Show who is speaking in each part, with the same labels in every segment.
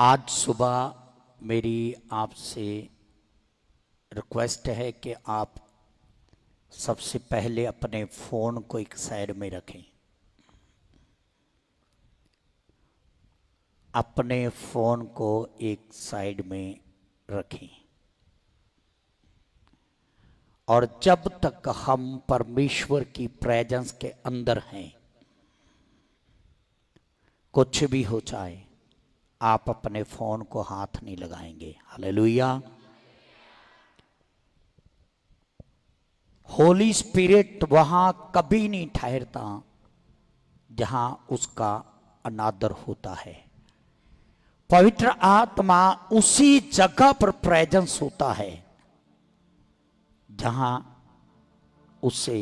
Speaker 1: आज सुबह मेरी आपसे रिक्वेस्ट है कि आप सबसे पहले अपने फ़ोन को एक साइड में रखें। अपने फ़ोन को एक साइड में रखें और जब तक हम परमेश्वर की प्रेजेंस के अंदर हैं, कुछ भी हो जाए, आप अपने फ़ोन को हाथ नहीं लगाएंगे। हालेलुया। होली स्पिरिट वहां कभी नहीं ठहरता जहां उसका अनादर होता है। पवित्र आत्मा उसी जगह पर प्रेजेंस होता है जहां उसे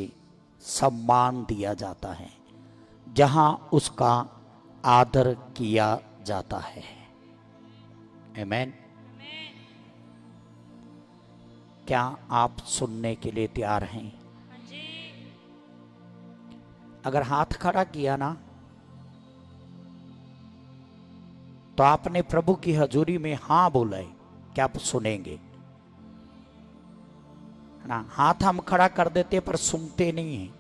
Speaker 1: सम्मान दिया जाता है, जहां उसका आदर किया जाता है। आमीन। क्या आप सुनने के लिए तैयार हैं? अगर हाथ खड़ा किया ना तो आपने प्रभु की हजूरी में हां बोला है, क्या आप सुनेंगे? ना, हाथ हम खड़ा कर देते पर सुनते नहीं हैं।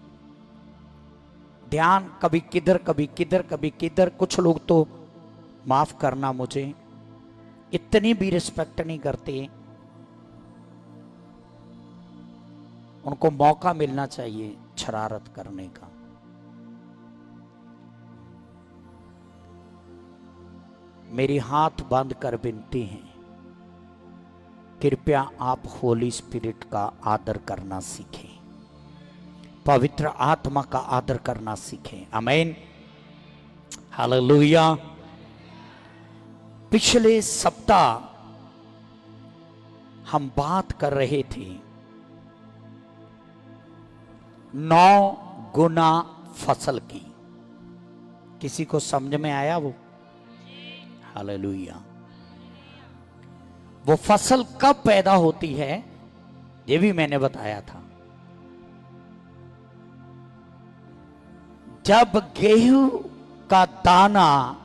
Speaker 1: ध्यान कभी किधर कभी किधर कभी किधर। कुछ लोग तो माफ करना मुझे इतनी भी रिस्पेक्ट नहीं करते। उनको मौका मिलना चाहिए शरारत करने का। मेरी हाथ बांध कर विनती है, कृपया आप होली स्पिरिट का आदर करना सीखें, पवित्र आत्मा का आदर करना सीखें। आमीन। हालेलुया। पिछले सप्ताह हम बात कर रहे थे 9 गुना फसल की। किसी को समझ में आया वो? हालेलुया। वो फसल कब पैदा होती है ये भी मैंने बताया था। जब गेहूं का दाना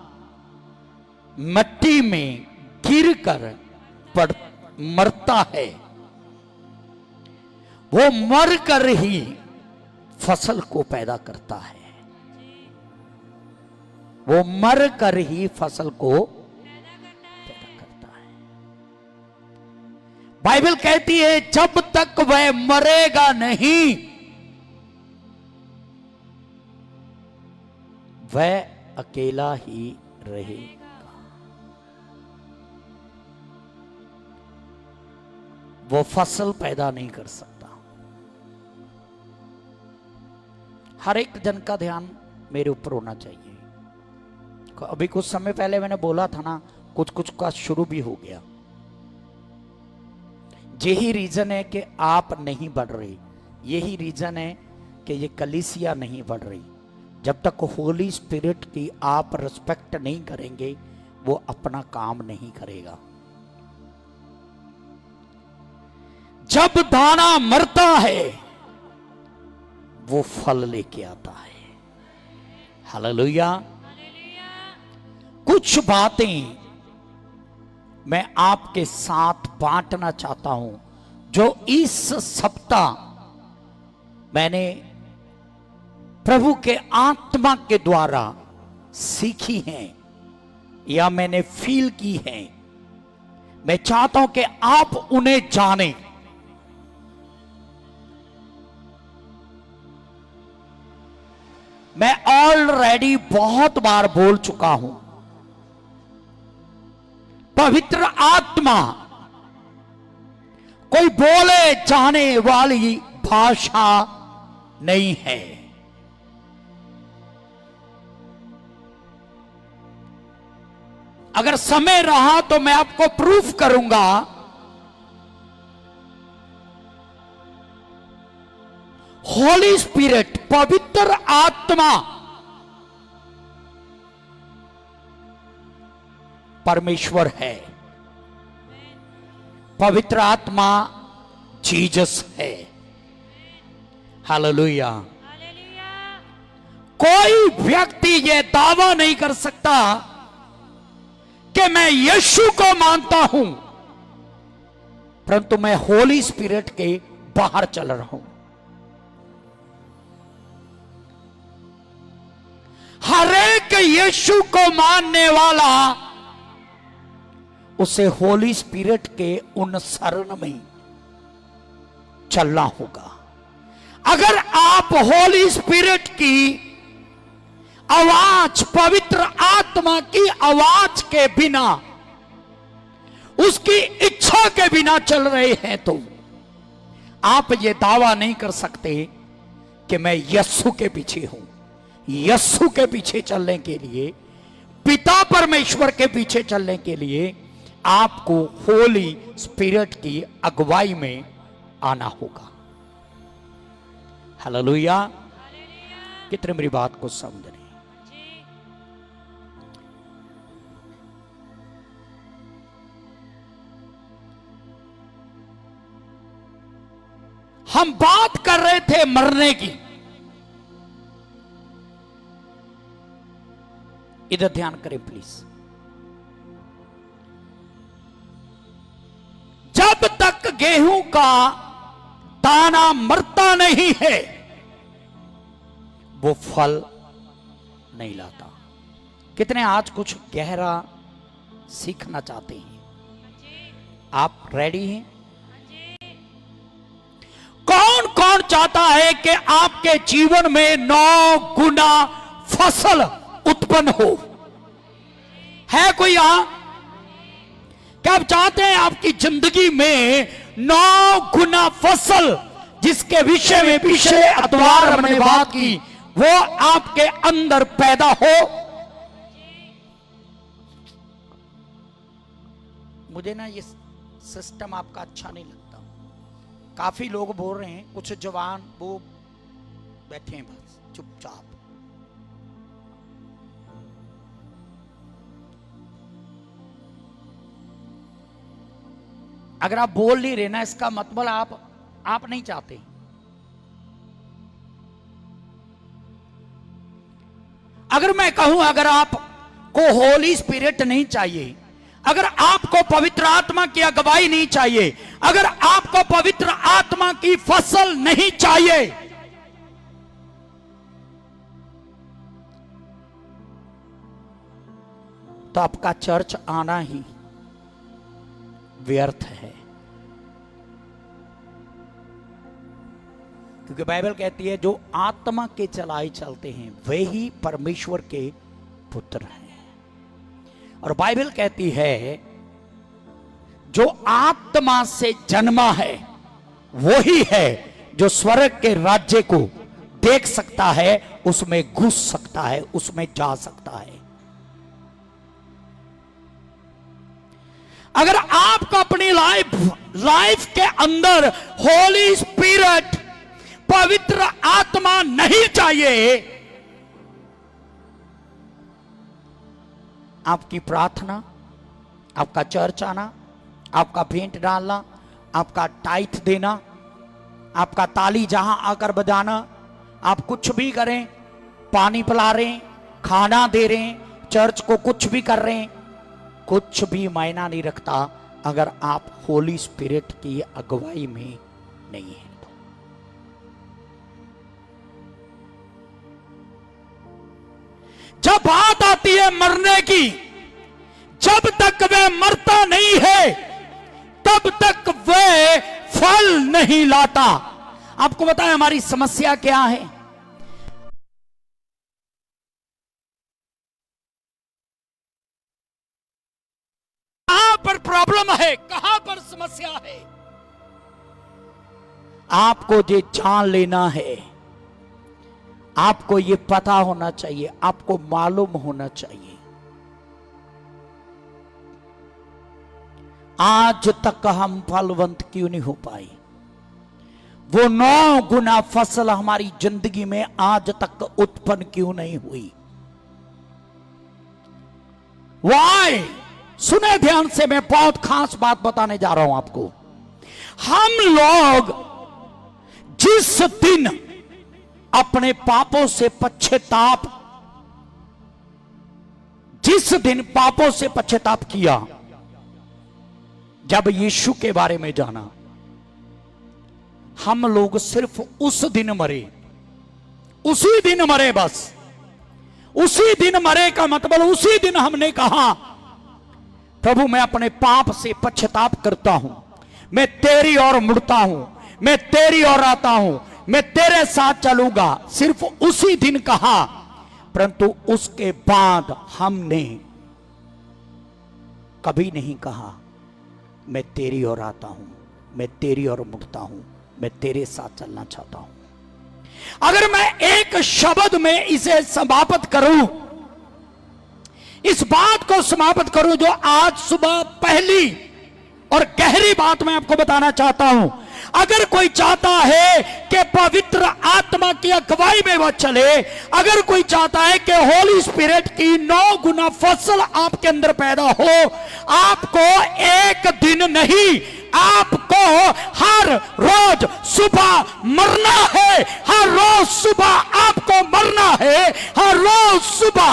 Speaker 1: मिट्टी में गिरकर मरता है, वो मरकर ही फसल को पैदा करता है। वो मरकर ही फसल को पैदा करता है। बाइबल कहती है जब तक वह मरेगा नहीं, वह अकेला ही रहेगा। वो फसल पैदा नहीं कर सकता। हर एक जन का ध्यान मेरे ऊपर होना चाहिए। अभी कुछ समय पहले मैंने बोला था ना, कुछ कुछ का शुरू भी हो गया। यही रीजन है कि आप नहीं बढ़ रहे, यही रीजन है कि ये कलीसिया नहीं बढ़ रही। जब तक होली स्पिरिट की आप रिस्पेक्ट नहीं करेंगे, वो अपना काम नहीं करेगा। जब दाना मरता है वो फल लेके आता है। हालेलुया। कुछ बातें मैं आपके साथ बांटना चाहता हूं जो इस सप्ताह मैंने प्रभु के आत्मा के द्वारा सीखी हैं या मैंने फील की हैं। मैं चाहता हूं कि आप उन्हें जानें। मैं ऑलरेडी बहुत बार बोल चुका हूं, पवित्र आत्मा कोई बोले जाने वाली भाषा नहीं है। अगर समय रहा तो मैं आपको प्रूफ करूंगा। होली स्पिरिट, पवित्र आत्मा परमेश्वर है। पवित्र आत्मा जीसस है। हालेलुया। कोई व्यक्ति यह दावा नहीं कर सकता कि कि मैं यीशु को मानता हूं, परंतु मैं होली स्पिरिट के बाहर चल रहा हूं। हर एक यीशु को मानने वाला उसे होली स्पिरिट के अनुसरण में चलना होगा। अगर आप होली स्पिरिट की आवाज, पवित्र आत्मा की आवाज के बिना, उसकी इच्छा के बिना चल रहे हैं, तो आप ये दावा नहीं कर सकते कि मैं यीशु के पीछे हूं। यीशु के पीछे चलने के लिए, पिता परमेश्वर के पीछे चलने के लिए आपको होली स्पिरिट की अगुवाई में आना होगा। हालेलुया। कितने मेरी बात को समझ रहे? हम बात कर रहे थे मरने की। इधर ध्यान करें प्लीज। जब तक गेहूं का दाना मरता नहीं है, वो फल नहीं लाता। कितने आज कुछ गहरा सीखना चाहते हैं? आप रेडी हैं? कौन कौन चाहता है कि आपके जीवन में 9 गुना फसल उत्पन्न हो? है कोई यहां? क्या आप चाहते हैं आपकी जिंदगी में 9 गुना फसल, जिसके विषय में पिछले अतवार हमने बात की, वो आपके अंदर पैदा हो? मुझे ना ये सिस्टम आपका अच्छा नहीं लगता। काफी लोग बोल रहे हैं, कुछ जवान वो बैठे हैं बस चुपचाप। अगर आप बोल नहीं रहे ना, इसका मतलब आप नहीं चाहते। अगर मैं कहूं, अगर आपको होली स्पिरिट नहीं चाहिए, अगर आपको पवित्र आत्मा की अगुवाई नहीं चाहिए, अगर आपको पवित्र आत्मा की फसल नहीं चाहिए, तो आपका चर्च आना ही व्यर्थ है। क्योंकि बाइबल कहती है, जो आत्मा के चलाए चलते हैं वे ही परमेश्वर के पुत्र हैं। और बाइबल कहती है, जो आत्मा से जन्मा है वही है जो स्वर्ग के राज्य को देख सकता है, उसमें घुस सकता है, उसमें जा सकता है। अगर आपको अपनी लाइफ के अंदर होली स्पिरिट, पवित्र आत्मा नहीं चाहिए, आपकी प्रार्थना, आपका चर्च आना, आपका भेंट डालना, आपका टाइट देना, आपका ताली जहां आकर बजाना, आप कुछ भी करें, पानी पिला रहे हैं, खाना दे रहे हैं, चर्च को कुछ भी कर रहे हैं, कुछ भी मायना नहीं रखता अगर आप होली स्पिरिट की अगुवाई में नहीं हैं। जब बात आती है मरने की, जब तक वह मरता नहीं है तब तक वह फल नहीं लाता। आपको बताएं हमारी समस्या क्या है? कहां पर प्रॉब्लम है, कहां पर समस्या है? आपको ये जान लेना है, आपको ये पता होना चाहिए, आपको मालूम होना चाहिए। आज तक हम फलवंत क्यों नहीं हो पाए? वो 9 गुना फसल हमारी जिंदगी में आज तक उत्पन्न क्यों नहीं हुई? वाई? सुने ध्यान से, मैं बहुत खास बात बताने जा रहा हूं आपको। हम लोग जिस दिन अपने पापों से पश्चाताप जिस दिन पापों से पश्चाताप किया, जब यीशु के बारे में जाना, हम लोग सिर्फ उस दिन मरे, उसी दिन मरे, बस उसी दिन मरे का मतलब उसी दिन हमने कहा प्रभु मैं अपने पाप से पश्चाताप करता हूं, मैं तेरी ओर मुड़ता हूं, मैं तेरी ओर आता हूं, मैं तेरे साथ चलूंगा। सिर्फ उसी दिन कहा, परंतु उसके बाद हमने कभी नहीं कहा मैं तेरी ओर आता हूं, मैं तेरी ओर मुड़ता हूं, मैं तेरे साथ चलना चाहता हूं। अगर मैं एक शब्द में इसे समाप्त करूं, इस बात को समाप्त करूं जो आज सुबह पहली और गहरी बात मैं आपको बताना चाहता हूं, अगर कोई चाहता है कि पवित्र आत्मा की अगुवाई में वह चले, अगर कोई चाहता है कि होली स्पिरिट की 9 गुना फसल आपके अंदर पैदा हो, आपको एक दिन नहीं, आपको हर रोज सुबह मरना है, हर रोज सुबह आपको मरना है, हर रोज सुबह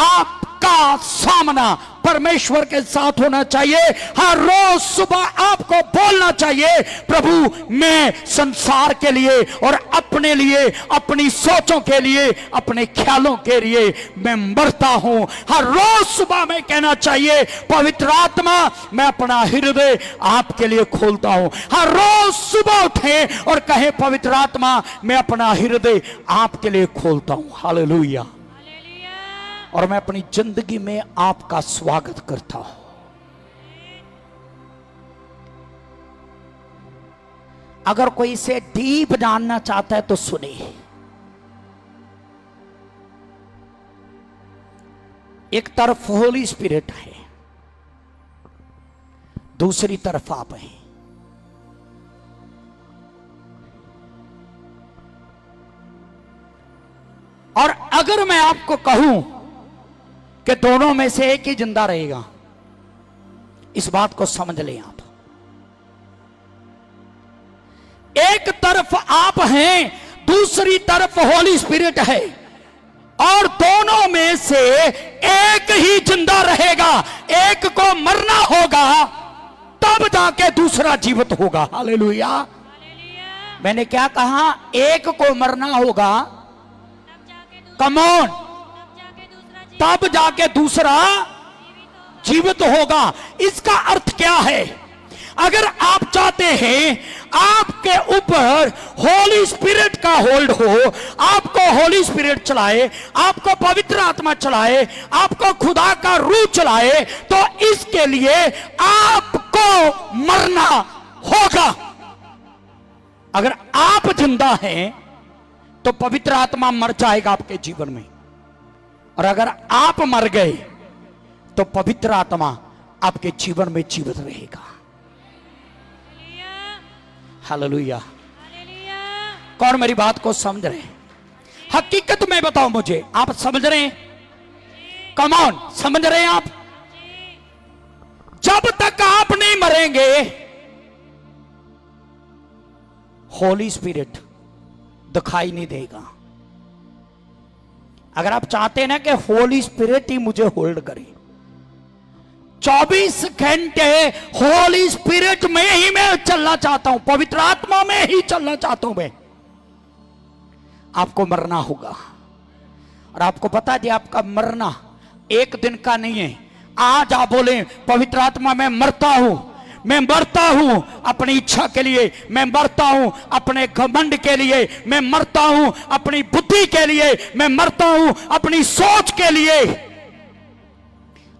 Speaker 1: आपका सामना परमेश्वर के साथ होना चाहिए। हर रोज सुबह आपको बोलना चाहिए प्रभु मैं संसार के लिए और अपने लिए, अपनी सोचों के लिए, अपने ख्यालों के लिए मैं मरता हूं। हर रोज सुबह में कहना चाहिए पवित्र आत्मा मैं अपना हृदय आपके लिए खोलता हूं। हर रोज सुबह उठे और कहे पवित्र आत्मा मैं अपना हृदय आपके लिए खोलता हूं। हालेलुया। और मैं अपनी जिंदगी में आपका स्वागत करता हूं। अगर कोई इसे डीप जानना चाहता है तो सुनिए। एक तरफ होली स्पिरिट है, दूसरी तरफ आप हैं। और अगर मैं आपको कहूं कि दोनों में से एक ही जिंदा रहेगा, इस बात को समझ लें आप। एक तरफ आप हैं, दूसरी तरफ होली स्पिरिट है, और दोनों में से एक ही जिंदा रहेगा। एक को मरना होगा तब जाके दूसरा जीवित होगा। हालेलुया। मैंने क्या कहा? एक को मरना होगा, कम ऑन, तब जाके दूसरा जीवित होगा। इसका अर्थ क्या है? अगर आप चाहते हैं आपके ऊपर होली स्पिरिट का होल्ड हो, आपको होली स्पिरिट चलाए, आपको पवित्र आत्मा चलाए, आपको खुदा का रूह चलाए, तो इसके लिए आपको मरना होगा। अगर आप जिंदा हैं तो पवित्र आत्मा मर जाएगा आपके जीवन में, और अगर आप मर गए तो पवित्र आत्मा आपके जीवन में जीवित रहेगा। हालेलुया। कौन मेरी बात को समझ रहे हैं? हकीकत में बताओ मुझे, आप समझ रहे हैं? कम ऑन, समझ रहे हैं आप? जब तक आप नहीं मरेंगे होली स्पिरिट दिखाई नहीं देगा। अगर आप चाहते हैं ना कि होली स्पिरिट ही मुझे होल्ड करे, 24 घंटे होली स्पिरिट में ही मैं चलना चाहता हूं, पवित्र आत्मा में ही चलना चाहता हूं मैं, आपको मरना होगा। और आपको पता है आपका मरना एक दिन का नहीं है। आज आप बोले पवित्र आत्मा मैं मरता हूं, मैं मरता हूं अपनी इच्छा के लिए, मैं मरता हूं अपने घमंड के लिए, मैं मरता हूं अपनी बुद्धि के लिए, मैं मरता हूं अपनी सोच के लिए।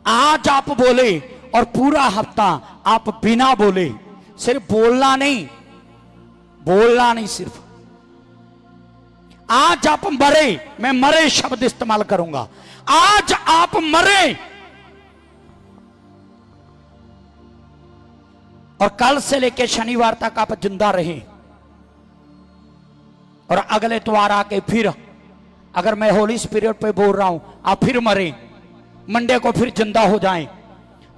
Speaker 1: आज आप बोले और पूरा हफ्ता आप बिना बोले, सिर्फ बोलना नहीं, बोलना नहीं, सिर्फ आज आप मरे, मैं मरे शब्द इस्तेमाल करूंगा, आज आप मरे और कल से लेकर शनिवार तक आप जिंदा रहे, और अगले इतवार आके फिर अगर मैं होली स्पिरिट पे बोल रहा हूं आप फिर मरे, मंडे को फिर जिंदा हो जाएं,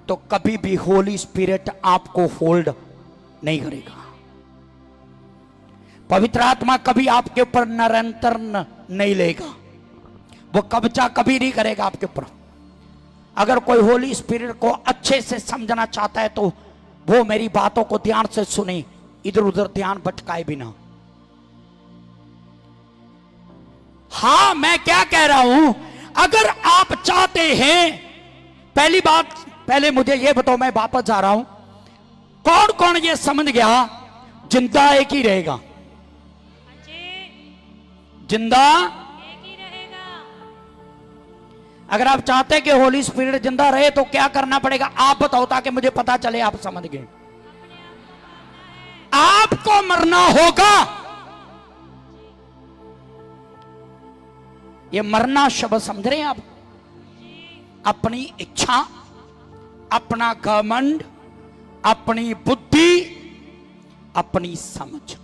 Speaker 1: तो कभी भी होली स्पिरिट आपको होल्ड नहीं करेगा। पवित्र आत्मा कभी आपके ऊपर निरंतर नहीं लेगा, वो कब्जा कभी नहीं करेगा आपके ऊपर। अगर कोई होली स्पिरिट को अच्छे से समझना चाहता है तो वो मेरी बातों को ध्यान से सुने, इधर उधर ध्यान भटकाए बिना। हां, मैं क्या कह रहा हूं, अगर आप चाहते हैं, पहली बात, पहले मुझे यह बताओ, मैं वापस जा रहा हूं, कौन कौन ये समझ गया जिंदा एक ही रहेगा? जिंदा एक ही रहेगा। अगर आप चाहते हैं कि होली स्पिरिट जिंदा रहे तो क्या करना पड़ेगा, आप बताओ, ताकि मुझे पता चले आप समझ गए। आपको मरना होगा। ये मरना शब्द समझ रहे हैं आप? अपनी इच्छा, अपना घमंड, अपनी बुद्धि, अपनी समझ।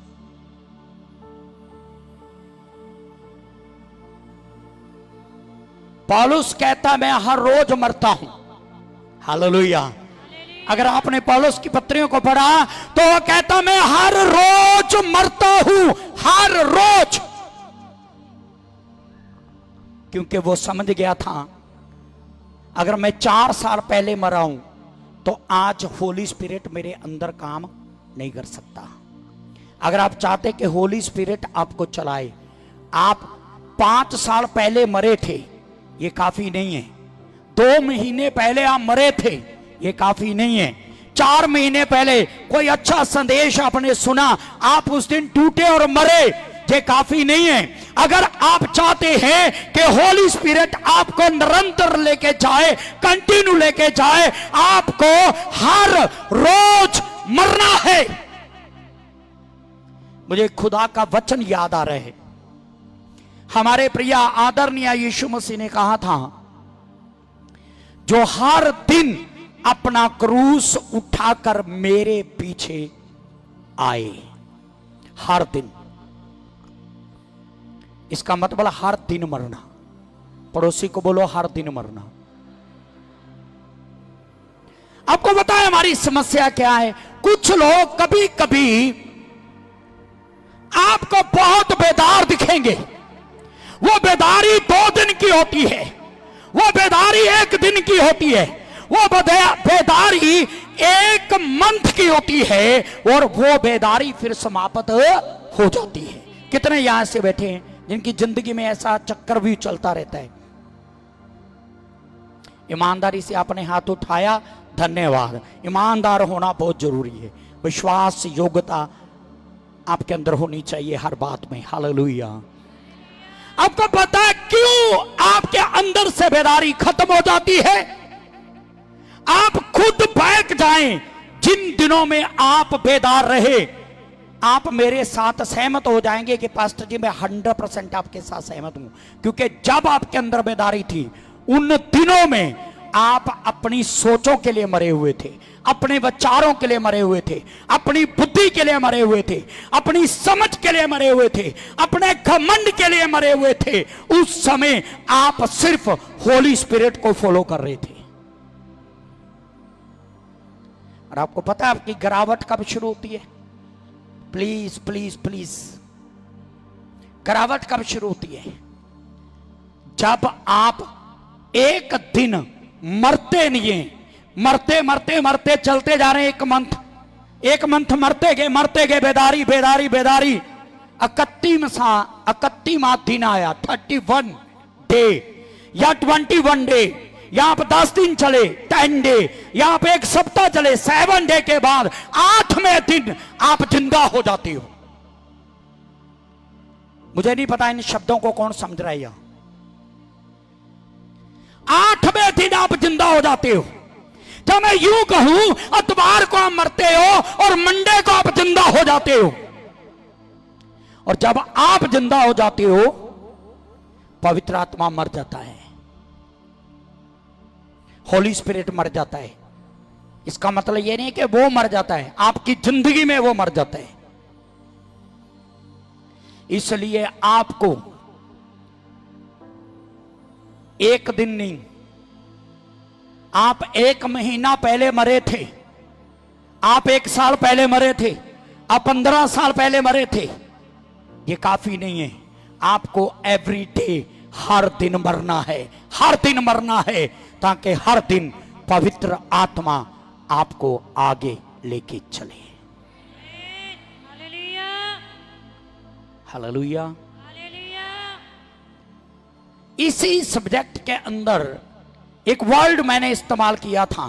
Speaker 1: पौलुस कहता मैं हर रोज मरता हूं। हालेलुया। अगर आपने पौलुस की पत्रियों को पढ़ा तो वो कहता मैं हर रोज मरता हूं, हर रोज। क्योंकि वो समझ गया था अगर मैं 4 साल पहले मरा हूं तो आज होली स्पिरिट मेरे अंदर काम नहीं कर सकता। अगर आप चाहते कि होली स्पिरिट आपको चलाए, आप 5 साल पहले मरे थे, ये काफी नहीं है। 2 महीने पहले आप मरे थे, ये काफी नहीं है। 4 महीने पहले कोई अच्छा संदेश आपने सुना, आप उस दिन टूटे और मरे, ये काफी नहीं है। अगर आप चाहते हैं कि होली स्पिरिट आपको निरंतर लेके जाए, कंटिन्यू लेके जाए, आपको हर रोज मरना है। मुझे खुदा का वचन याद आ रहा है। हमारे प्रिय आदरणीय यीशु मसीह ने कहा था, जो हर दिन अपना क्रूस उठाकर मेरे पीछे आए। हर दिन, इसका मतलब हर दिन मरना। पड़ोसी को बोलो हर दिन मरना। आपको पता है हमारी समस्या क्या है? कुछ लोग कभी कभी आपको बहुत बेदार दिखेंगे। वो बेदारी 2 दिन की होती है, वो बेदारी 1 दिन की होती है, वो बेदारी 1 मंथ की होती है, और वो बेदारी फिर समाप्त हो जाती है। कितने यहां से बैठे हैं जिनकी जिंदगी में ऐसा चक्कर भी चलता रहता है? ईमानदारी से आपने हाथ उठाया, धन्यवाद। ईमानदार होना बहुत जरूरी है। विश्वास, योग्यता आपके अंदर होनी चाहिए हर बात में। हालेलुया। आपको पता है क्यों आपके अंदर से बेदारी खत्म हो जाती है? आप खुद बैठ जाएं। जिन दिनों में आप बेदार रहे, आप मेरे साथ सहमत हो जाएंगे कि पास्टर जी मैं 100% आपके साथ सहमत हूं। क्योंकि जब आपके अंदर बेदारी थी, उन दिनों में आप अपनी सोचों के लिए मरे हुए थे, अपने विचारों के लिए मरे हुए थे, अपनी बुद्धि के लिए मरे हुए थे, अपनी समझ के लिए मरे हुए थे, अपने घमंड के लिए मरे हुए थे। उस समय आप सिर्फ होली स्पिरिट को फॉलो कर रहे थे। और आपको पता है आपकी गिरावट कब शुरू होती है? प्लीज प्लीज प्लीज, गिरावट कब शुरू होती है? जब आप एक दिन मरते नहीं है, मरते मरते मरते चलते जा रहे हैं। 1 मंथ मरते गए, बेदारी बेदारी बेदारी। 31वां दिन आया, 31 डे या 21 डे, यहां पर 10 दिन चले, 10 डे, यहां पे 1 सप्ताह चले, 7 डे के बाद 8वें दिन आप जिंदा हो जाते हो। मुझे नहीं पता इन शब्दों को कौन समझ रहा है यहां। 8वें दिन आप जिंदा हो जाते हो। जब मैं यूं कहूं, इतवार को आप मरते हो और मंडे को आप जिंदा हो जाते हो। और जब आप जिंदा हो जाते हो, पवित्र आत्मा मर जाता है, होली स्पिरिट मर जाता है। इसका मतलब यह नहीं कि वो मर जाता है, आपकी जिंदगी में वो मर जाता है। इसलिए आपको 1 दिन नहीं, आप 1 महीना पहले मरे थे, आप 1 साल पहले मरे थे, आप 15 साल पहले मरे थे, ये काफी नहीं है। आपको एवरी डे, हर दिन मरना है, हर दिन मरना है। ताकि हर दिन पवित्र आत्मा आपको आगे लेके चले। हालेलुया। इसी सब्जेक्ट के अंदर एक वर्ड मैंने इस्तेमाल किया था,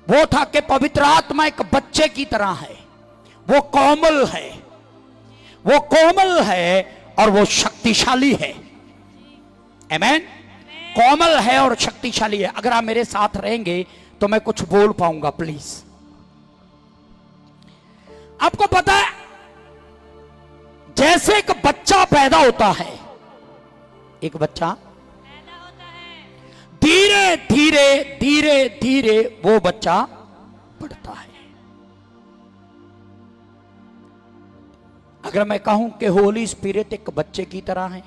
Speaker 1: वो था कि पवित्र आत्मा एक बच्चे की तरह है, वो कोमल है, वो कोमल है और वो शक्तिशाली है। आमीन। कोमल है और शक्तिशाली है। अगर आप मेरे साथ रहेंगे तो मैं कुछ बोल पाऊंगा, प्लीज। आपको पता है, जैसे एक बच्चा पैदा होता है, एक बच्चा पैदा होता है, धीरे धीरे धीरे धीरे वो बच्चा बढ़ता है। अगर मैं कहूं कि होली स्पिरिट एक बच्चे की तरह है,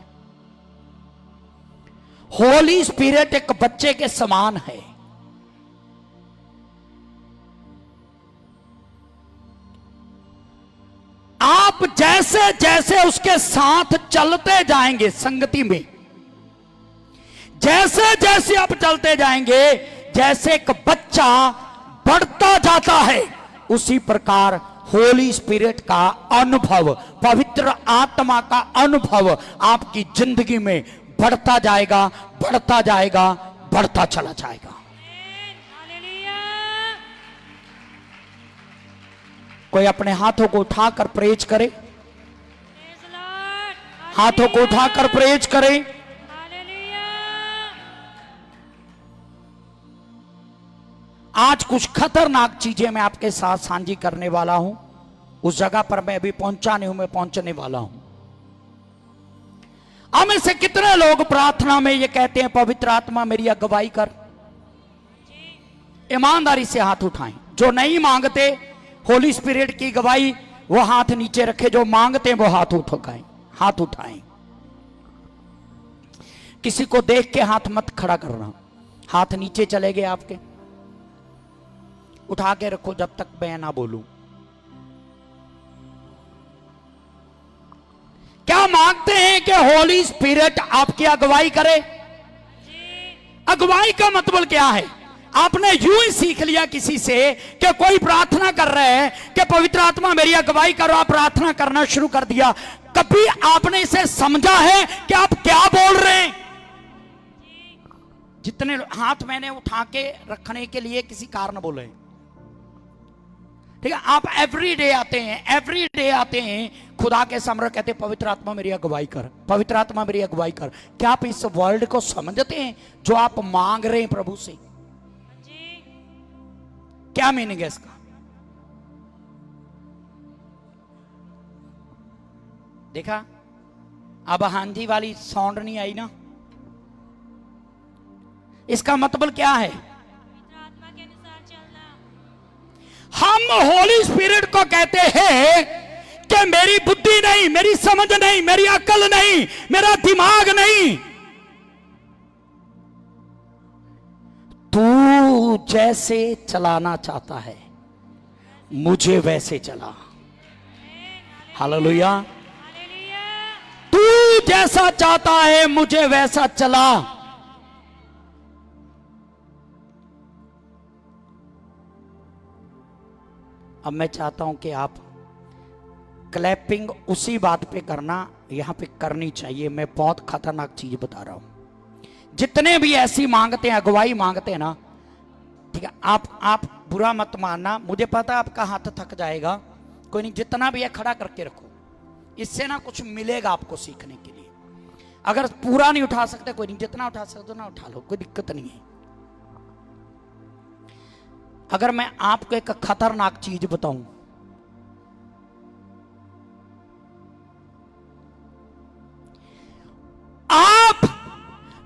Speaker 1: होली स्पिरिट एक बच्चे के समान है। आप जैसे जैसे उसके साथ चलते जाएंगे संगति में, जैसे जैसे आप चलते जाएंगे, जैसे एक बच्चा बढ़ता जाता है, उसी प्रकार होली स्पिरिट का अनुभव, पवित्र आत्मा का अनुभव आपकी जिंदगी में बढ़ता जाएगा, बढ़ता जाएगा, बढ़ता चला जाएगा। कोई अपने हाथों को उठाकर प्रेज करे, हाथों को उठाकर प्रेज करे। आज कुछ खतरनाक चीजें मैं आपके साथ साझी करने वाला हूं। उस जगह पर मैं अभी पहुंचा नहीं हूं, मैं पहुंचने वाला हूं। हमें से कितने लोग प्रार्थना में ये कहते हैं, पवित्र आत्मा मेरी अगुवाई कर? ईमानदारी से हाथ उठाएं। जो नहीं मांगते होली स्पिरिट की गवाही, वो हाथ नीचे रखे। जो मांगते हैं वो हाथ उठाएं, हाथ उठाएं। किसी को देख के हाथ मत खड़ा करना, हाथ नीचे चले गए आपके, उठा के रखो जब तक मैं ना बोलूं। क्या मांगते हैं कि होली स्पिरिट आपकी अगुवाई करे? अगुवाई का मतलब क्या है? आपने यूं ही सीख लिया किसी से कि कोई प्रार्थना कर रहे हैं कि पवित्र आत्मा मेरी अगुवाई करो, आप प्रार्थना करना शुरू कर दिया। कभी आपने इसे समझा है कि आप क्या बोल रहे हैं? जितने हाथ मैंने उठा के रखने के लिए किसी कारण बोले, ठीक है। आप एवरीडे आते हैं, एवरीडे आते हैं, खुदा के सामने कहते पवित्र आत्मा मेरी अगुवाई कर, पवित्र आत्मा मेरी अगुवाई कर। क्या आप इस वर्ड को समझते हैं जो आप मांग रहे हैं प्रभु से? क्या मीनिंग है इसका? देखा, अब हांजी वाली साउंड नहीं आई ना? इसका मतलब क्या है? आत्मा के अनुसार चलना। हम होली स्पिरिट को कहते हैं कि मेरी बुद्धि नहीं, मेरी समझ नहीं, मेरी अकल नहीं, मेरा दिमाग नहीं, तू जैसे चलाना चाहता है मुझे वैसे चला। हालेलुया। तू जैसा चाहता है मुझे वैसा चला। अब मैं चाहता हूं कि आप क्लैपिंग उसी बात पे करना, यहां पे करनी चाहिए। मैं बहुत खतरनाक चीज बता रहा हूं। जितने भी ऐसी मांगते हैं, अगुवाई मांगते हैं ना, ठीक है, आप बुरा मत मानना, मुझे पता आपका हाथ थक जाएगा, कोई नहीं, जितना भी है खड़ा करके रखो। इससे ना कुछ मिलेगा आपको सीखने के लिए। अगर पूरा नहीं उठा सकते कोई नहीं, जितना उठा सकते हो ना उठा लो, कोई दिक्कत नहीं है। अगर मैं आपको एक खतरनाक चीज बताऊं, आप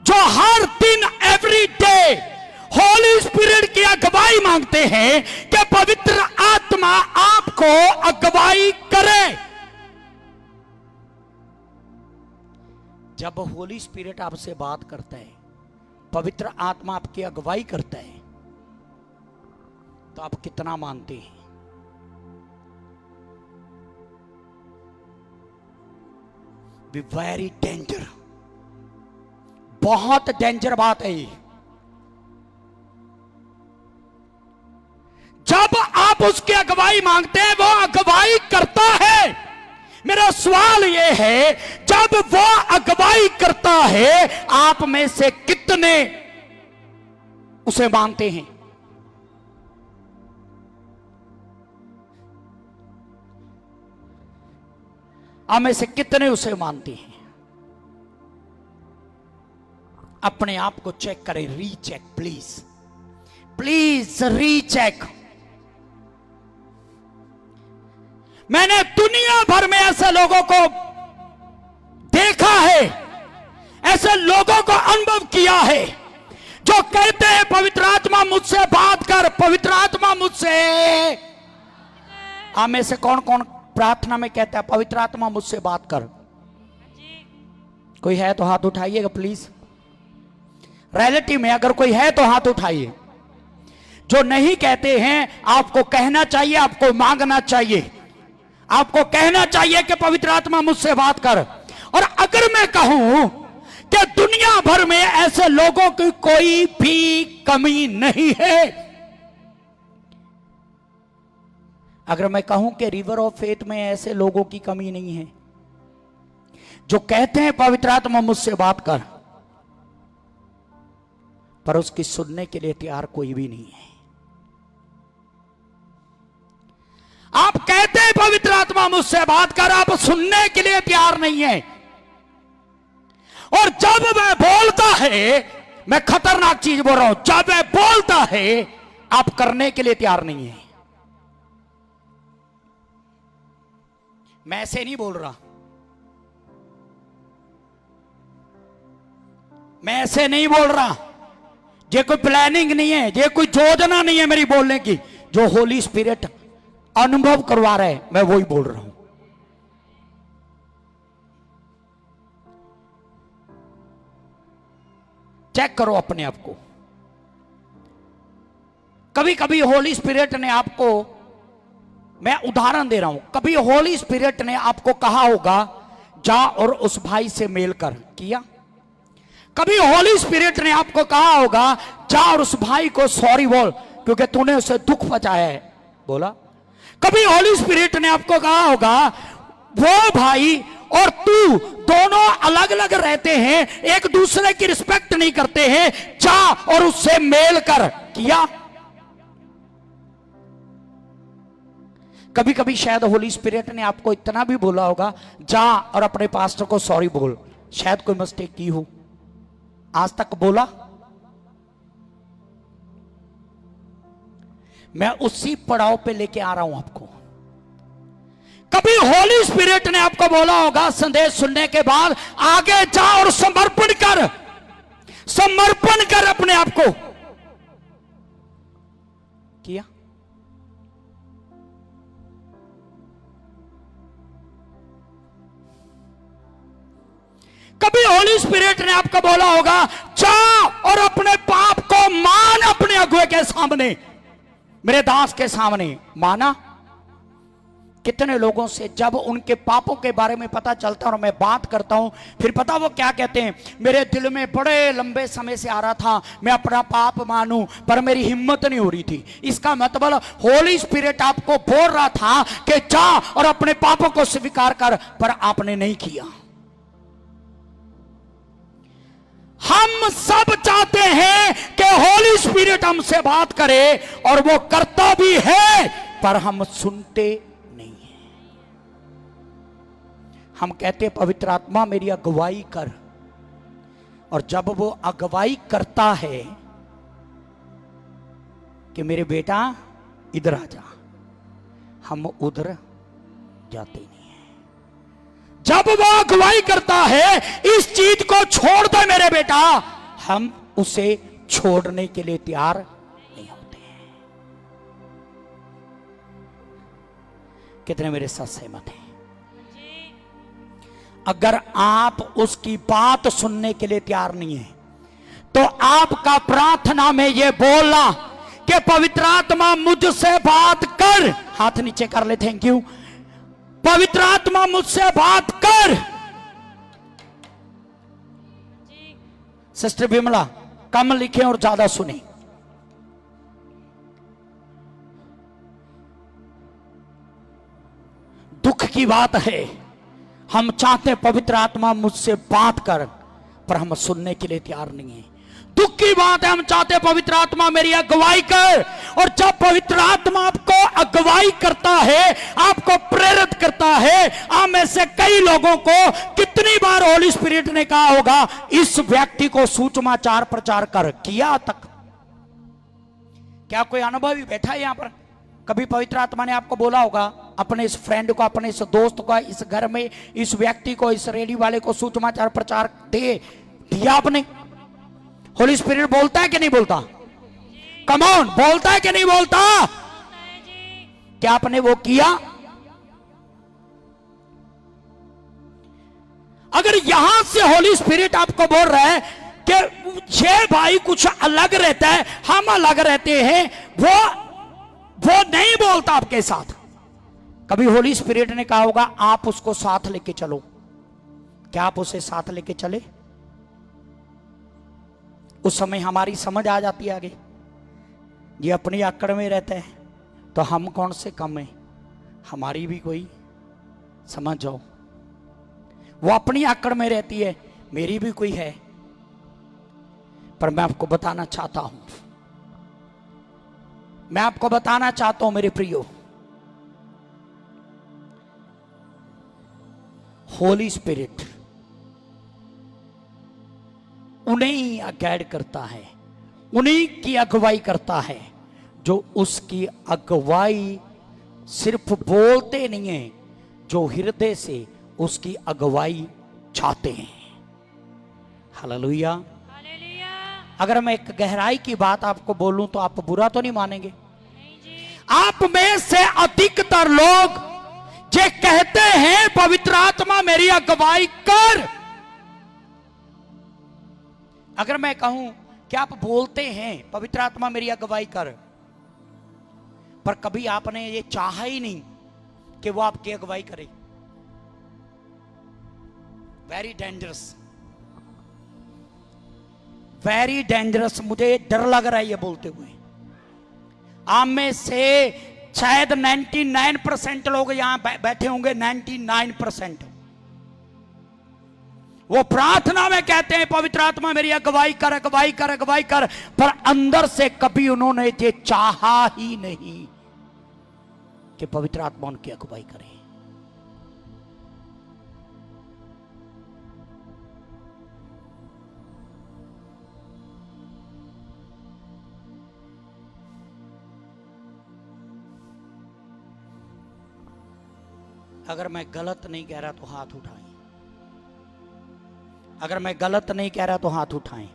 Speaker 1: जो हर दिन एवरी डे होली स्पिरिट की अगुवाई मांगते हैं कि पवित्र आत्मा आपको अगुवाई करे, जब होली स्पिरिट आपसे बात करता है, पवित्र आत्मा आपकी अगुवाई करता है, तो आप कितना मानते हैं? बी वेरी डेंजर, बहुत डेंजर बात है ये। जब आप उसकी अगुवाई मांगते हैं वो अगुवाई करता है। मेरा सवाल यह है, जब वो अगुवाई करता है आप में से कितने उसे मानते हैं? आप में से कितने उसे मानते हैं? अपने आप को चेक करें, रीचेक प्लीज, प्लीज रीचेक। मैंने दुनिया भर में ऐसे लोगों को देखा है, ऐसे लोगों को अनुभव किया है जो कहते हैं पवित्र आत्मा मुझसे बात कर, पवित्र आत्मा मुझसे। आप में से कौन कौन प्रार्थना में कहता है पवित्र आत्मा मुझसे बात कर? कोई है तो हाथ उठाइएगा प्लीज। रिलेटिव में अगर कोई है तो हाथ उठाइए। जो नहीं कहते हैं, आपको कहना चाहिए, आपको मांगना चाहिए, आपको कहना चाहिए कि पवित्र आत्मा मुझसे बात कर। और अगर मैं कहूं कि दुनिया भर में ऐसे लोगों की कोई भी कमी नहीं है, अगर मैं कहूं कि रिवर ऑफ फेथ में ऐसे लोगों की कमी नहीं है जो कहते हैं पवित्र आत्मा मुझसे बात कर, पर उसकी सुनने के लिए तैयार कोई भी नहीं है। आप कहते हैं पवित्र आत्मा मुझसे बात कर, आप सुनने के लिए तैयार नहीं है। और जब वह बोलता है, मैं खतरनाक चीज बोल रहा हूं, जब वह बोलता है आप करने के लिए तैयार नहीं है। मैं ऐसे नहीं बोल रहा, मैं ऐसे नहीं बोल रहा, ये कोई प्लानिंग नहीं है, ये कोई योजना नहीं है मेरी बोलने की। जो होली स्पिरिट अनुभव करवा रहा है मैं वही बोल रहा हूं। चेक करो अपने आप को। कभी कभी होली स्पिरिट ने आपको, मैं उदाहरण दे रहा हूं, कभी होली स्पिरिट ने आपको कहा होगा जा और उस भाई से मेल कर, किया? कभी होली स्पिरिट ने आपको कहा होगा जा और उस भाई को सॉरी बोल क्योंकि तूने उसे दुख पहुंचाया है, बोला? कभी होली स्पिरिट ने आपको कहा होगा वो भाई और तू दोनों अलग अलग रहते हैं, एक दूसरे की रिस्पेक्ट नहीं करते हैं, जा और उससे मेल कर, किया? कभी कभी शायद होली स्पिरिट ने आपको इतना भी बोला होगा जा और अपने पास्टर को सॉरी बोल, शायद कोई मिस्टेक की हो, आज तक बोला? मैं उसी पड़ाव पे लेके आ रहा हूं आपको। कभी होली स्पिरिट ने आपको बोला होगा संदेश सुनने के बाद आगे जा और समर्पण कर, समर्पण कर अपने आप को, किया? कभी होली स्पिरिट ने आपको बोला होगा जा और अपने पाप को मान, अपने अगुए के सामने, मेरे दास के सामने माना? कितने लोगों से जब उनके पापों के बारे में पता चलता है और मैं बात करता हूं, फिर पता वो क्या कहते हैं, मेरे दिल में बड़े लंबे समय से आ रहा था मैं अपना पाप मानूं पर मेरी हिम्मत नहीं हो रही थी। इसका मतलब होली स्पिरिट आपको बोल रहा था कि जा और अपने पापों को स्वीकार कर, पर आपने नहीं किया। हम सब चाहते हैं कि होली स्पिरिट हमसे बात करे और वो करता भी है, पर हम सुनते नहीं हैं। हम कहते पवित्र आत्मा मेरी अगुवाई कर, और जब वो अगुवाई करता है कि मेरे बेटा इधर आ जा, हम उधर जाते नहीं। जब वो अगुवाई करता है इस चीज को छोड़ दे मेरे बेटा, हम उसे छोड़ने के लिए तैयार नहीं होते हैं। कितने मेरे साथ सहमत हैं? अगर आप उसकी बात सुनने के लिए तैयार नहीं है तो आपका प्रार्थना में यह बोलना कि पवित्र आत्मा मुझसे बात कर, हाथ नीचे कर ले, थैंक यू, पवित्र आत्मा मुझसे बात कर। सिस्टर विमला कम लिखे और ज्यादा सुने। दुख की बात है, हम चाहते हैं पवित्र आत्मा मुझसे बात कर, पर हम सुनने के लिए तैयार नहीं है। दुख की बात है, हम चाहते हैं पवित्र आत्मा मेरी अगुवाई कर, और जब पवित्र आत्मा आपको अगुवाई करता है, आपको प्रेरित करता है, आप में से कई लोगों को कितनी बार होली स्पिरिट ने कहा होगा इस व्यक्ति को सुसमाचार प्रचार कर, किया तक? क्या कोई अनुभवी बैठा है यहां पर? कभी पवित्र आत्मा ने आपको बोला होगा अपने इस फ्रेंड को, अपने इस दोस्त को, इस घर में इस व्यक्ति को, इस रेडियो वाले को सुसमाचार प्रचार दिया आपने? होली स्पिरिट बोलता है कि नहीं बोलता? कम ऑन, बोलता है कि नहीं बोलता? क्या आपने वो किया? अगर यहां से होली स्पिरिट आपको बोल रहा है कि ये भाई कुछ अलग रहता है, हम अलग रहते हैं, वो नहीं बोलता आपके साथ, कभी होली स्पिरिट ने कहा होगा आप उसको साथ लेके चलो। क्या आप उसे साथ लेके चले? उस समय हमारी समझ आ जाती है आगे, ये अपनी आकड़ में रहता है तो हम कौन से कम है, हमारी भी कोई समझ जाओ। वो अपनी आकड़ में रहती है, मेरी भी कोई है। पर मैं आपको बताना चाहता हूं, मैं आपको बताना चाहता हूं मेरे प्रियो, होली स्पिरिट उन्हें ही गाइड करता है, उन्हीं की अगुवाई करता है जो उसकी अगुवाई सिर्फ बोलते नहीं है, जो हृदय से उसकी अगुवाई चाहते हैं। हालेलुया। अगर मैं एक गहराई की बात आपको बोलूं तो आप बुरा तो नहीं मानेंगे? आप में से अधिकतर लोग जो कहते हैं पवित्र आत्मा मेरी अगुवाई कर, अगर मैं कहूं कि आप बोलते हैं पवित्र आत्मा मेरी अगुवाई कर, पर कभी आपने ये चाहा ही नहीं कि वो आपकी अगुवाई करे, वेरी डेंजरस, वेरी डेंजरस। मुझे डर लग रहा है ये बोलते हुए। आप में से शायद 99% लोग यहां बैठे होंगे, 99% वो प्रार्थना में कहते हैं पवित्र आत्मा मेरी अगुवाई कर, अगुवाई कर, अगुवाई कर, पर अंदर से कभी उन्होंने ये चाहा ही नहीं कि पवित्र आत्मा उनकी अगुवाई करे। अगर मैं गलत नहीं कह रहा तो हाथ उठाएं, अगर मैं गलत नहीं कह रहा तो हाथ उठाएं।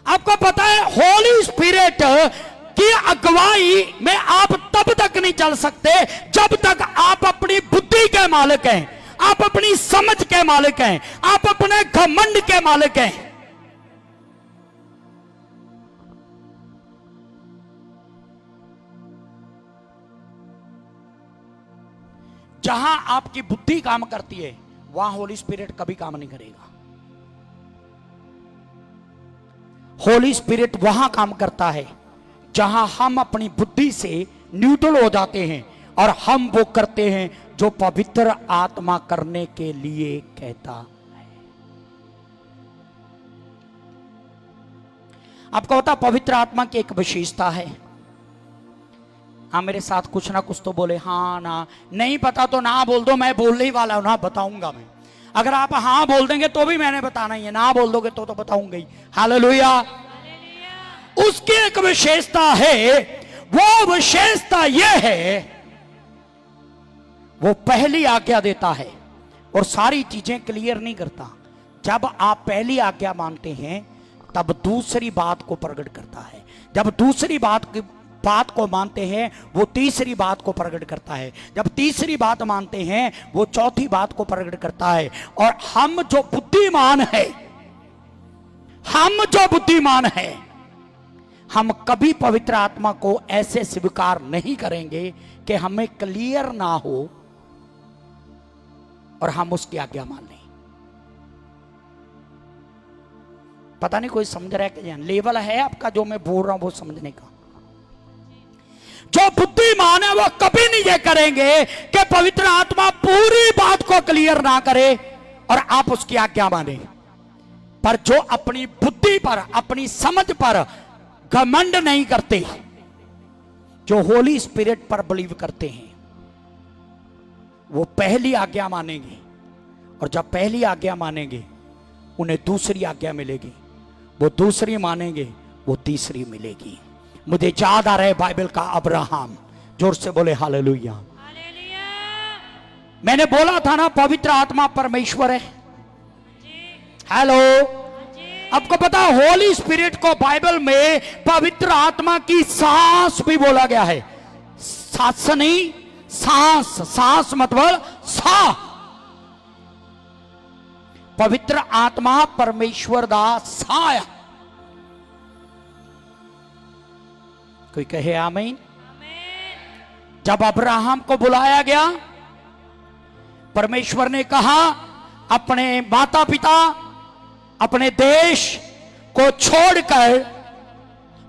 Speaker 1: आपको पता है होली स्पिरिट की अगुवाई में आप तब तक नहीं चल सकते जब तक आप अपनी बुद्धि के मालिक हैं, आप अपनी समझ के मालिक हैं, आप अपने घमंड के मालिक हैं। जहां आपकी बुद्धि काम करती है वहां होली स्पिरिट कभी काम नहीं करेगा। होली स्पिरिट वहां काम करता है जहां हम अपनी बुद्धि से न्यूट्रल हो जाते हैं और हम वो करते हैं जो पवित्र आत्मा करने के लिए कहता है। आपको पता पवित्र आत्मा की एक विशेषता है। हाँ मेरे साथ कुछ ना कुछ तो बोले, हाँ ना, नहीं पता तो ना बोल दो, मैं बोलने ही वाला हूं ना, बताऊंगा मैं। अगर आप हाँ बोल देंगे तो भी मैंने बताना ही है, ना बोल दोगे तो बताऊंगा ही। हालेलुया। उसकी एक विशेषता है, वो विशेषता यह है वो पहली आज्ञा देता है और सारी चीजें क्लियर नहीं करता। जब आप पहली आज्ञा मानते हैं तब दूसरी बात को प्रकट करता है, जब दूसरी बात को मानते हैं वो तीसरी बात को प्रकट करता है, जब तीसरी बात मानते हैं वो चौथी बात को प्रकट करता है। और हम जो बुद्धिमान है, हम जो बुद्धिमान है, हम कभी पवित्र आत्मा को ऐसे स्वीकार नहीं करेंगे कि हमें क्लियर ना हो और हम उसकी आज्ञा मान लें। पता नहीं कोई समझ रहा है कि लेवल है आपका जो मैं बोल रहा हूं वो समझने का। जो बुद्धिमान है वो कभी नहीं ये करेंगे कि पवित्र आत्मा पूरी बात को क्लियर ना करे और आप उसकी आज्ञा माने। पर जो अपनी बुद्धि पर, अपनी समझ पर घमंड नहीं करते, जो होली स्पिरिट पर बिलीव करते हैं, वो पहली आज्ञा मानेंगे। और जब पहली आज्ञा मानेंगे उन्हें दूसरी आज्ञा मिलेगी, वो दूसरी मानेंगे वो तीसरी मिलेगी। मुझे याद आ रहा है बाइबल का अब्राहम। जोर से बोले हालेलुया। मैंने बोला था ना पवित्र आत्मा परमेश्वर है। हेलो, आपको पता है होली स्पिरिट को बाइबल में पवित्र आत्मा की सांस भी बोला गया है। सांस नहीं, सांस। सांस मतलब सा। पवित्र आत्मा परमेश्वर दा साया। कोई कहे आमीन। जब अब्राहम को बुलाया गया, परमेश्वर ने कहा अपने माता पिता, अपने देश को छोड़कर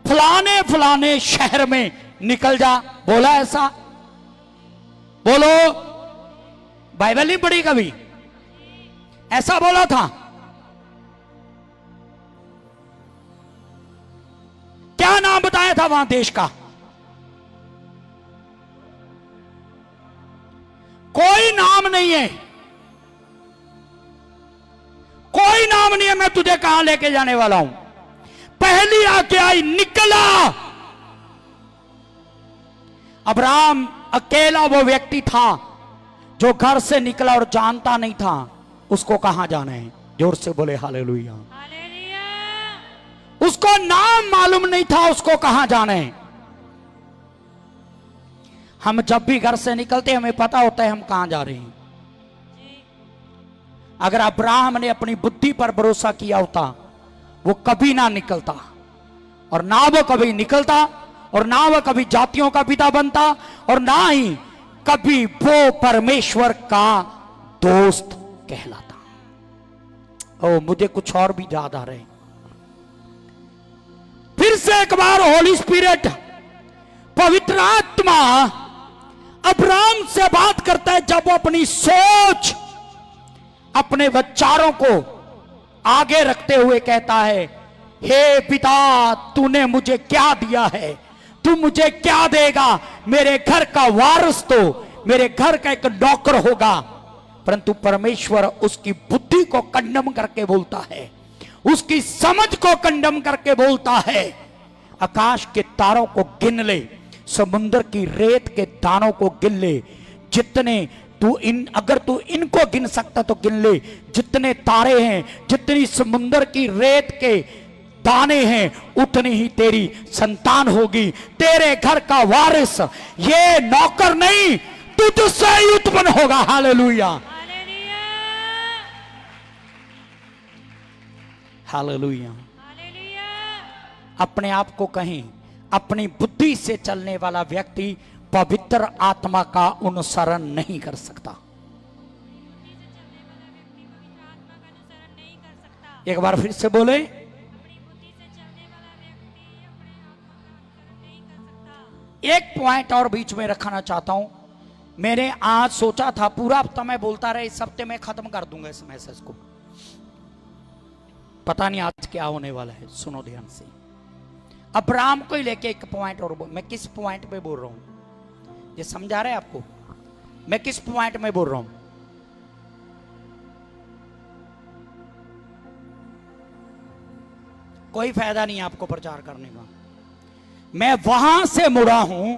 Speaker 1: फलाने फलाने शहर में निकल जा। बोला ऐसा? बोलो, बाइबल नहीं पढ़ी कभी? ऐसा बोला था? क्या नाम बताया था वहां देश का? कोई नाम नहीं है, कोई नाम नहीं है। मैं तुझे कहां लेके जाने वाला हूं। पहली आज्ञा आई, निकला। अब्राहम अकेला वो व्यक्ति था जो घर से निकला और जानता नहीं था उसको कहां जाना है। जोर से बोले हालेलुया। उसको नाम मालूम नहीं था उसको कहां जाना है। हम जब भी घर से निकलते हमें पता होता है हम कहां जा रहे हैं। अगर अब्राहम ने अपनी बुद्धि पर भरोसा किया होता वो कभी ना निकलता, और ना वो कभी निकलता, और ना वो कभी जातियों का पिता बनता, और ना ही कभी वो परमेश्वर का दोस्त कहलाता। ओ, मुझे कुछ और भी याद आ रहे। फिर से एक बार होली स्पिरिट, पवित्र आत्मा अब्राहम से बात करता है जब वो अपनी सोच, अपने विचारों को आगे रखते हुए कहता है, हे पिता, तूने मुझे क्या दिया है? तू मुझे क्या देगा? मेरे घर का वारिस तो मेरे घर का एक नौकर होगा। परंतु परमेश्वर उसकी बुद्धि को कंडम करके बोलता है, उसकी समझ को कंडम करके बोलता है, आकाश के तारों को गिन ले, समुद्र की रेत के दानों को गिन ले, जितने अगर तू इनको गिन सकता तो गिन ले। जितने तारे हैं, जितनी समुद्र की रेत के दाने हैं, उतनी ही तेरी संतान होगी। तेरे घर का वारिस ये नौकर नहीं, तुझसे ही उत्पन्न होगा। Hallelujah, hallelujah. अपने आप को कहें, अपनी बुद्धि से चलने वाला व्यक्ति पवित्र आत्मा का अनुसरण नहीं कर सकता। एक बार फिर से बोले, एक पॉइंट और बीच में रखना चाहता हूं। मैंने आज सोचा था पूरा हफ्ता मैं बोलता रहा, इस हफ्ते में खत्म कर दूंगा इस मैसेज को। पता नहीं आज क्या होने वाला है। सुनो ध्यान से। अब्राहम को ही लेके एक पॉइंट और मैं किस पॉइंट पे बोल रहा हूं, ये समझा रहे हैं आपको? मैं किस पॉइंट में बोल रहा हूं? कोई फायदा नहीं आपको प्रचार करने का। मैं वहां से मुड़ा हूं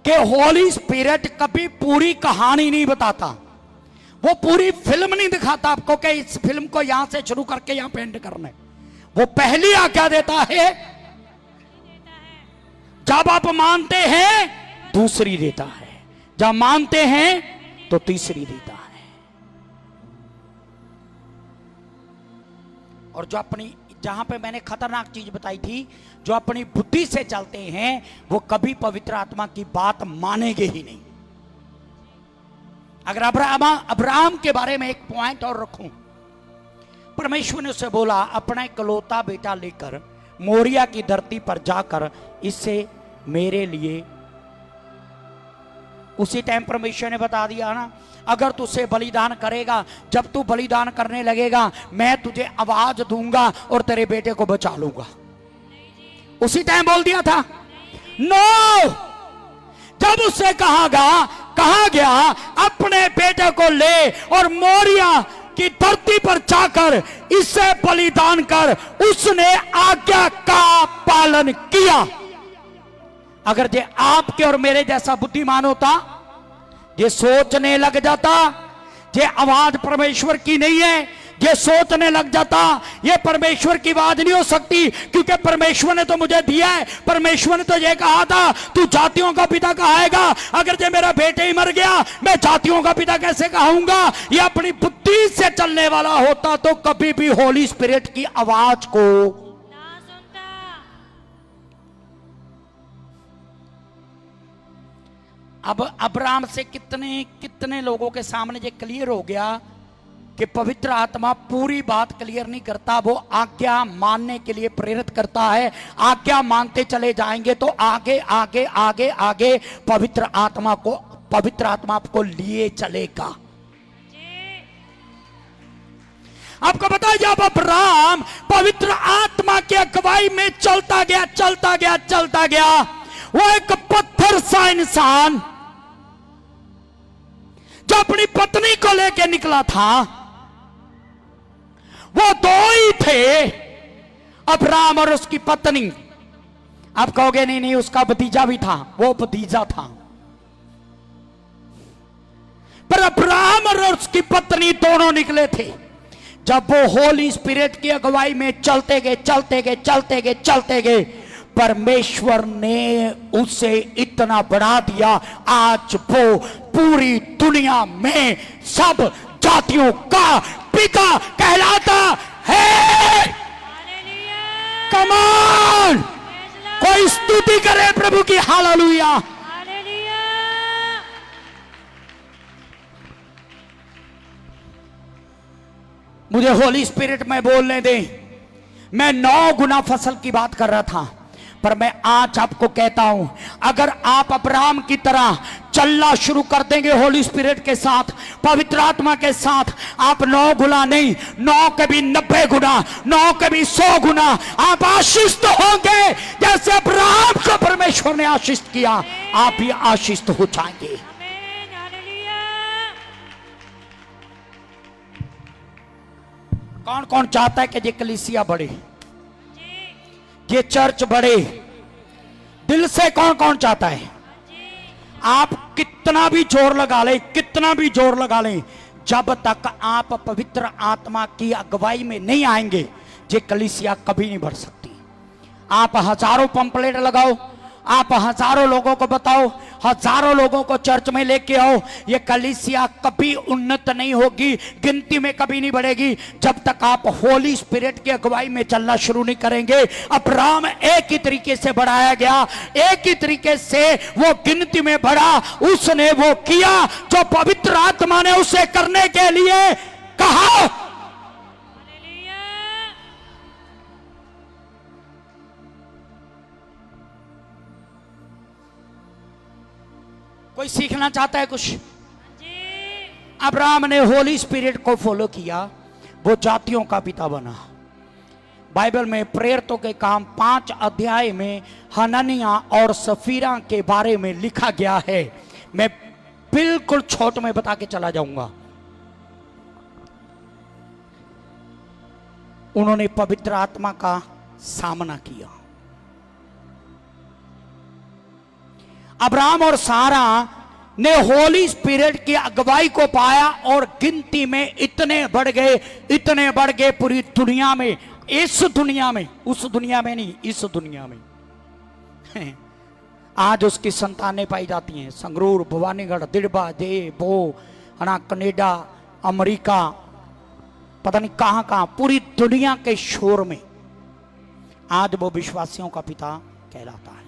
Speaker 1: कि होली स्पिरिट कभी पूरी कहानी नहीं बताता, वो पूरी फिल्म नहीं दिखाता आपको कि इस फिल्म को यहां से शुरू करके यहां पे एंड करना है। वो पहली आज्ञा देता है, जब आप मानते हैं दूसरी देता है, जब मानते हैं तो तीसरी देता है। और जो अपनी, जहां पे मैंने खतरनाक चीज बताई थी, जो अपनी बुद्धि से चलते हैं वो कभी पवित्र आत्मा की बात मानेंगे ही नहीं। अगर अब्राहम के बारे में एक पॉइंट और रखूं, परमेश्वर ने उसे बोला, अपना इकलौता बेटा लेकर मोरिया की धरती पर जाकर इसे मेरे लिए उसी टाइम परमेश्वर ने बता दिया ना, अगर तू उसे बलिदान करेगा, जब तू बलिदान करने लगेगा मैं तुझे आवाज दूंगा और तेरे बेटे को बचा लूंगा। उसी टाइम बोल दिया था। नो, जब उससे कहा गया अपने बेटे को ले और मोरिया की धरती पर जाकर इसे बलिदान कर, उसने आज्ञा का पालन किया। अगर ये आपके और मेरे जैसा बुद्धिमान होता, ये सोचने लग जाता ये आवाज परमेश्वर की नहीं है, ये सोचने लग जाता ये परमेश्वर की आवाज नहीं हो सकती, क्योंकि परमेश्वर ने तो मुझे दिया है, परमेश्वर ने तो ये कहा था तू जातियों का पिता कहाएगा। अगर ये मेरा बेटे ही मर गया मैं जातियों का पिता कैसे कहूंगा। ये अपनी बुद्धि से चलने वाला होता तो कभी भी होली स्पिरिट की आवाज को ना सुनता। अब अब्राहम से कितने लोगों के सामने ये क्लियर हो गया कि पवित्र आत्मा पूरी बात क्लियर नहीं करता, वो आज्ञा मानने के लिए प्रेरित करता है। आज्ञा मानते चले जाएंगे तो आगे आगे आगे आगे पवित्र आत्मा आपको लिए चलेगा। आपको पता है जब अब्राहम पवित्र आत्मा की अगुवाई में चलता गया, वो एक पत्थर सा इंसान जो अपनी पत्नी को लेकर निकला था, वो दो ही थे, अब्राहम और उसकी पत्नी। आप कहोगे नहीं उसका भतीजा भी था, वो भतीजा था, पर अब्राहम और उसकी पत्नी दोनों निकले थे। जब वो होली स्पिरिट की अगुवाई में चलते गए, परमेश्वर ने उसे इतना बढ़ा दिया, आज वो पूरी दुनिया में सब जातियों का पिता कहलाता है। कम ऑन, कोई स्तुति करे प्रभु की। हालेलुया। मुझे होली स्पिरिट में बोलने दे। मैं 9 गुना फसल की बात कर रहा था, पर मैं आज आपको कहता हूं, अगर आप अब्राहम की तरह चलना शुरू कर देंगे होली स्पिरिट के साथ, पवित्र आत्मा के साथ, आप 9 गुना नहीं, 9 के भी 90 गुना, 9 के भी 100 गुना आप आशीषित होंगे। जैसे अब्राहम को परमेश्वर ने आशीषित किया, आप भी आशीषित हो जाएंगे। कौन कौन चाहता है कि ये कलीसिया बढ़े, ये चर्च बढ़े? दिल से कौन कौन चाहता है? आप कितना भी जोर लगा लें, जब तक आप पवित्र आत्मा की अगुवाई में नहीं आएंगे, ये कलीसिया कभी नहीं बढ़ सकती। आप हजारों पंपलेट लगाओ, आप हजारों लोगों को बताओ, हजारों लोगों को चर्च में लेके आओ, ये कलीसिया कभी उन्नत नहीं होगी, गिनती में कभी नहीं बढ़ेगी, जब तक आप होली स्पिरिट की अगुवाई में चलना शुरू नहीं करेंगे। अब्राहम एक ही तरीके से बढ़ाया गया, एक ही तरीके से वो गिनती में बढ़ा। उसने वो किया जो पवित्र आत्मा ने उसे करने के लिए कहा। कोई सीखना चाहता है कुछ? अब्राहम ने होली स्पिरिट को फॉलो किया, वो जातियों का पिता बना। बाइबल में प्रेरितों के काम 5 अध्याय में हननिया और सफीरा के बारे में लिखा गया है। मैं बिल्कुल छोट में बता के चला जाऊंगा। उन्होंने पवित्र आत्मा का सामना किया। अब्राहम और सारा ने होली स्पिरिट की अगुवाई को पाया और गिनती में इतने बढ़ गए पूरी दुनिया में, इस दुनिया में, उस दुनिया में नहीं, इस दुनिया में आज उसकी संतानें पाई जाती हैं। संगरूर, भवानीगढ़, दिड़बा, दे बो, कनेडा, अमेरिका, पता नहीं कहां कहां, पूरी दुनिया के शोर में आज वो विश्वासियों का पिता कहलाता है।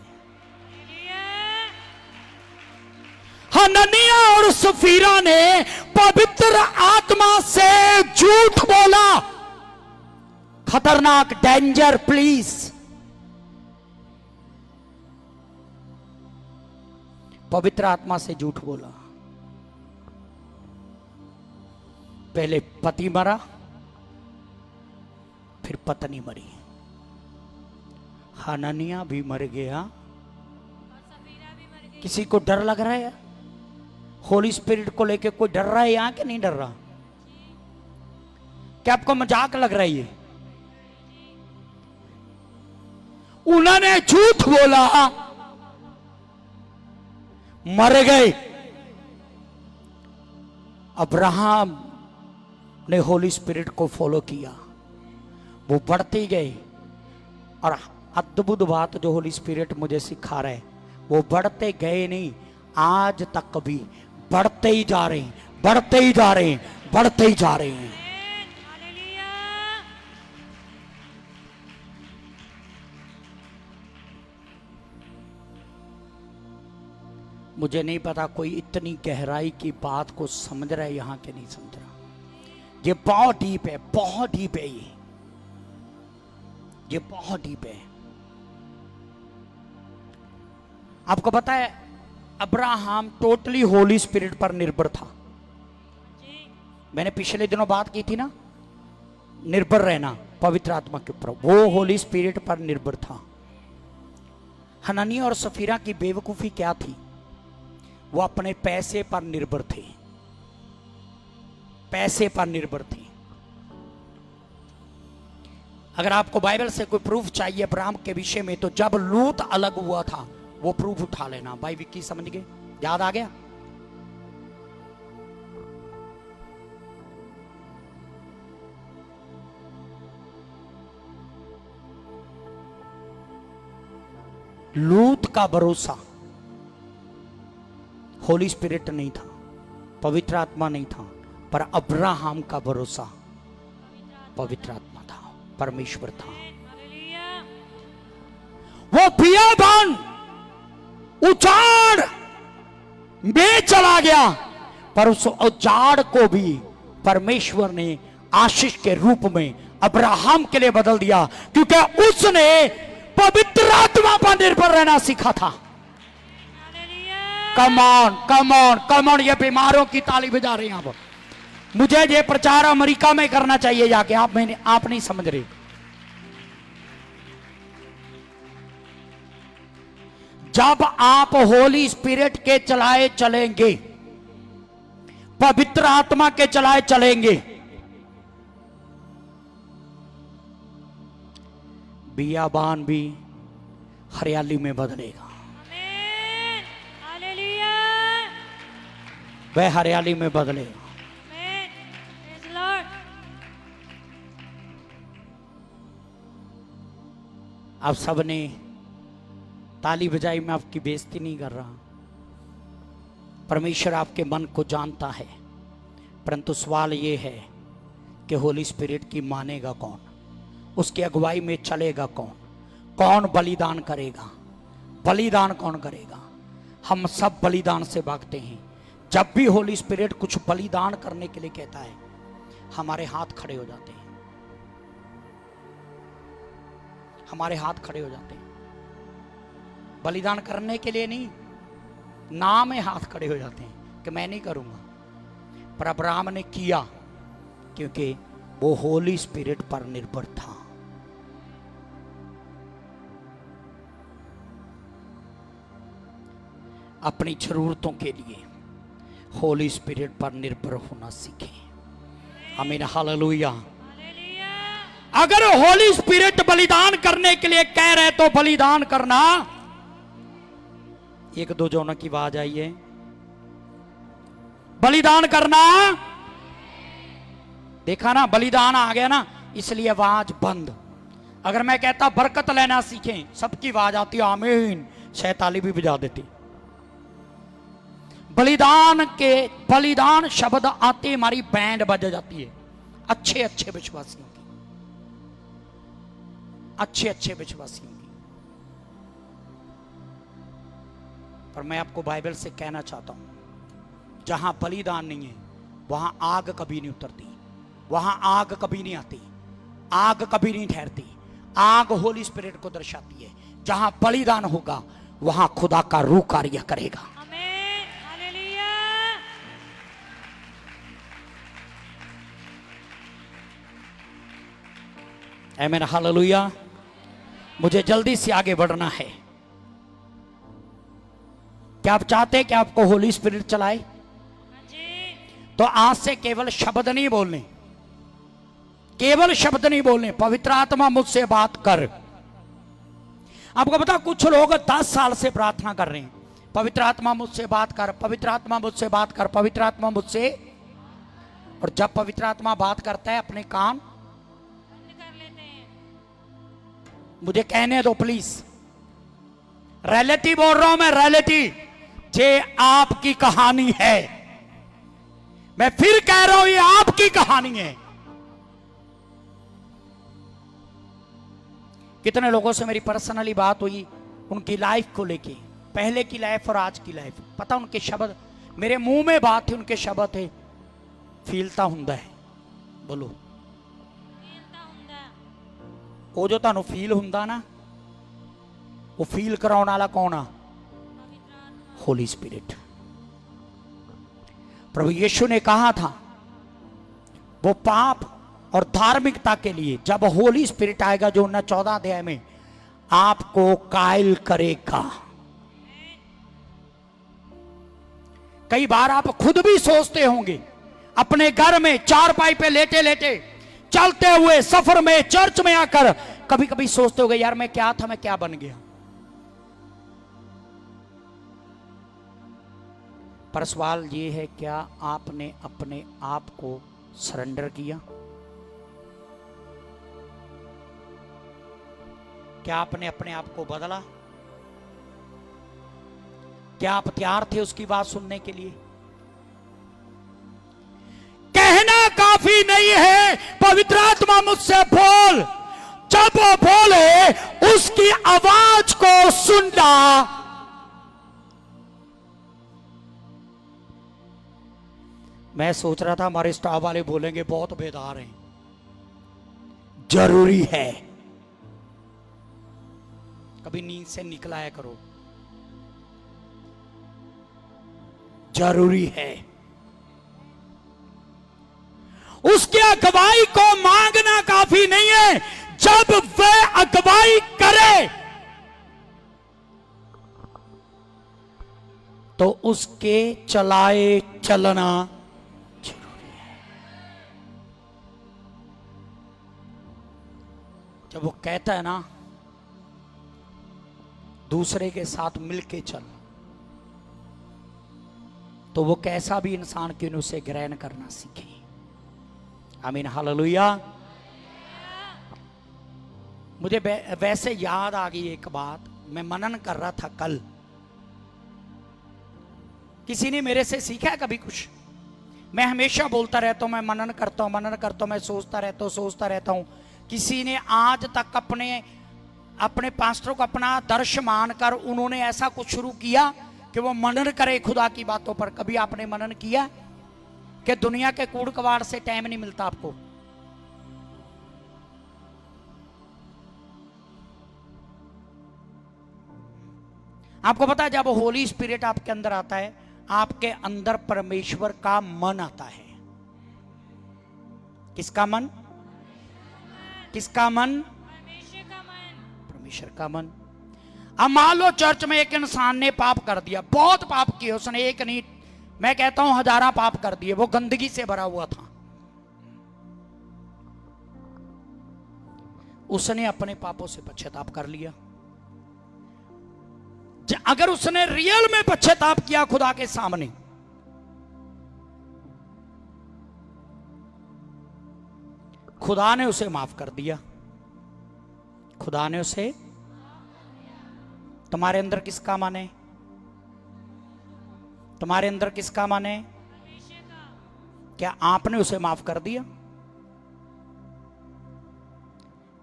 Speaker 1: हननिया और सफीरा ने पवित्र आत्मा से झूठ बोला। खतरनाक, डेंजर, प्लीज। पवित्र आत्मा से झूठ बोला। पहले पति मरा, फिर पत्नी मरी। हननिया भी मर गया। किसी को डर लग रहा है? होली स्पिरिट को लेके कोई डर रहा है यहां कि नहीं डर रहा? क्या आपको मजाक लग रहा है ये? उन्होंने झूठ बोला, मर गए। अब्राहम ने होली स्पिरिट को फॉलो किया, वो बढ़ते गए। और अद्भुत बात जो होली स्पिरिट मुझे सिखा रहा है, वो बढ़ते गए नहीं, आज तक भी बढ़ते ही जा रहे हैं, बढ़ते ही जा रहे हैं, बढ़ते ही जा रहे हैं। मुझे नहीं पता कोई इतनी गहराई की बात को समझ रहा है यहां के नहीं समझ रहा। ये बहुत डीप है, बहुत डीप है ये बहुत डीप है। आपको पता है अब्राहम टोटली होली स्पिरिट पर निर्भर था। मैंने पिछले दिनों बात की थी ना, निर्भर रहना पवित्र आत्मा के ऊपर। वो होली स्पिरिट पर निर्भर था। हननिया और सफीरा की बेवकूफी क्या थी? वो अपने पैसे पर निर्भर थे, पैसे पर निर्भर थे। अगर आपको बाइबल से कोई प्रूफ चाहिए अब्राहम के विषय में, तो जब लूत अलग हुआ था वो प्रूफ उठा लेना। भाई विक्की समझ गए? याद आ गया? लूत का भरोसा होली स्पिरिट नहीं था, पवित्र आत्मा नहीं था, पर अब्राहम का भरोसा पवित्र आत्मा था, परमेश्वर था। वो बियाबान उजाड़ में चला गया, पर उस उजाड़ को भी परमेश्वर ने आशीष के रूप में अब्राहम के लिए बदल दिया, क्योंकि उसने पवित्र आत्मा पर निर्भर रहना सीखा था। Come on come on come on. ये बीमारों की ताली बजा रहे हैं आप। मुझे ये प्रचार अमेरिका में करना चाहिए जाके, आप नहीं समझ रहे। जब आप होली स्पिरिट के चलाए चलेंगे, पवित्र आत्मा के चलाए चलेंगे, बियाबान भी हरियाली में बदलेगा। वह हरियाली में बदलेगा। आप सबने ताली बजाई, मैं आपकी बेइज्जती नहीं कर रहा। परमेश्वर आपके मन को जानता है, परंतु सवाल यह है कि होली स्पिरिट की मानेगा कौन? उसकी अगुवाई में चलेगा कौन? कौन बलिदान करेगा? बलिदान कौन करेगा? हम सब बलिदान से भागते हैं। जब भी होली स्पिरिट कुछ बलिदान करने के लिए कहता है, हमारे हाथ खड़े हो जाते हैं, हमारे हाथ खड़े हो जाते हैं। बलिदान करने के लिए नहीं, नाम में हाथ खड़े हो जाते हैं कि मैं नहीं करूंगा। पर अब्राहम ने किया, क्योंकि वो होली स्पिरिट पर निर्भर था। अपनी जरूरतों के लिए होली स्पिरिट पर निर्भर होना सीखें। आमीन, हालेलुया। अगर होली स्पिरिट बलिदान करने के लिए कह रहे तो बलिदान करना। एक दो जोनों की आवाज आई है। बलिदान करना, देखा ना, बलिदान आ गया ना, इसलिए आवाज बंद। अगर मैं कहता बरकत लेना सीखें, सबकी आवाज आती आमीन, शैताली भी बजा देती। बलिदान शब्द आते हमारी बैंड बज जाती है, अच्छे अच्छे विश्वासियों की, अच्छे अच्छे विश्वासियों की। पर मैं आपको बाइबल से कहना चाहता हूं, जहां बलिदान नहीं है वहां आग कभी नहीं उतरती, वहां आग कभी नहीं आती, आग कभी नहीं ठहरती। आग होली स्पिरिट को दर्शाती है। जहां बलिदान होगा वहां खुदा का रूह कार्य करेगा। आमीन हालेलुया। मुझे जल्दी से आगे बढ़ना है। क्या आप चाहते हैं कि आपको होली स्पिरिट चलाए? तो आज से केवल शब्द नहीं बोलने, केवल शब्द नहीं बोलने, पवित्र आत्मा मुझसे बात कर। आपको पता कुछ लोग 10 साल से प्रार्थना कर रहे हैं, पवित्र आत्मा मुझसे बात कर, पवित्र आत्मा मुझसे बात कर, पवित्र आत्मा मुझसे। और जब पवित्र आत्मा बात करता है अपने कान बंद कर लेते हैं। मुझे कहने दो प्लीज, रियलिटी बोल रहा हूं मैं, रियलिटी। ये आपकी कहानी है, मैं फिर कह रहा हूं ये आपकी कहानी है। कितने लोगों से मेरी पर्सनली बात हुई उनकी लाइफ को लेके, पहले की लाइफ और आज की लाइफ। पता उनके शब्द, मेरे मुंह में बात थी, उनके शब्द थे, फीलता हुंदा है। बोलो, वो जो तुहानू फील हुंदा ना, वो फील कराने वाला कौन आ? होली स्पिरिट। प्रभु यीशु ने कहा था वो पाप और धार्मिकता के लिए जब होली स्पिरिट आएगा, जो 14 अध्याय में, आपको कायल करेगा। कई बार आप खुद भी सोचते होंगे अपने घर में चारपाई पे लेटे लेटे, चलते हुए सफर में, चर्च में आकर कभी कभी सोचते होंगे यार मैं क्या था, मैं क्या बन गया। पर सवाल ये है, क्या आपने अपने आप को सरेंडर किया? क्या आपने अपने आप को बदला? क्या आप तैयार थे उसकी बात सुनने के लिए? कहना काफी नहीं है, पवित्र आत्मा मुझसे बोल। जब वो बोले उसकी आवाज को सुनना। मैं सोच रहा था हमारे स्टाफ वाले बोलेंगे बहुत बेदार हैं। जरूरी है, कभी नींद से निकलाया करो, जरूरी है। उसकी अगुवाई को मांगना काफी नहीं है, जब वह अगुवाई करे तो उसके चलाए चलना जरूरी है। जब वो कहता है ना दूसरे के साथ मिलके चल, तो वो कैसा भी इंसान क्यों उसे ग्रहण करना सीखे। आमीन हालेलुया। मुझे वैसे याद आ गई एक बात, मैं मनन कर रहा था कल। किसी ने मेरे से सीखा है कभी कुछ? मैं हमेशा बोलता रहता हूं, मैं मनन करता हूं, मनन करता हूं, मैं सोचता रहता हूं। किसी ने आज तक अपने पास्टर को अपना दर्श मानकर उन्होंने ऐसा कुछ शुरू किया कि वो मनन करे खुदा की बातों पर? कभी आपने मनन किया कि दुनिया के कूड़ कवाड़ से टाइम नहीं मिलता आपको? आपको पता है जब होली स्पिरिट आपके अंदर आता है, आपके अंदर परमेश्वर का मन आता है। किसका मन? किसका मन? परमेश्वर का मन। अब मान लो चर्च में एक इंसान ने पाप कर दिया, बहुत पाप किए उसने, एक नहीं मैं कहता हूं हजारों पाप कर दिए, वो गंदगी से भरा हुआ था। उसने अपने पापों से पश्चाताप कर लिया। अगर उसने रियल में पश्चाताप किया खुदा के सामने, खुदा ने उसे माफ कर दिया। खुदा ने उसे, तुम्हारे अंदर किसका मन है? तुम्हारे अंदर किसका मन है? क्या आपने उसे माफ कर दिया?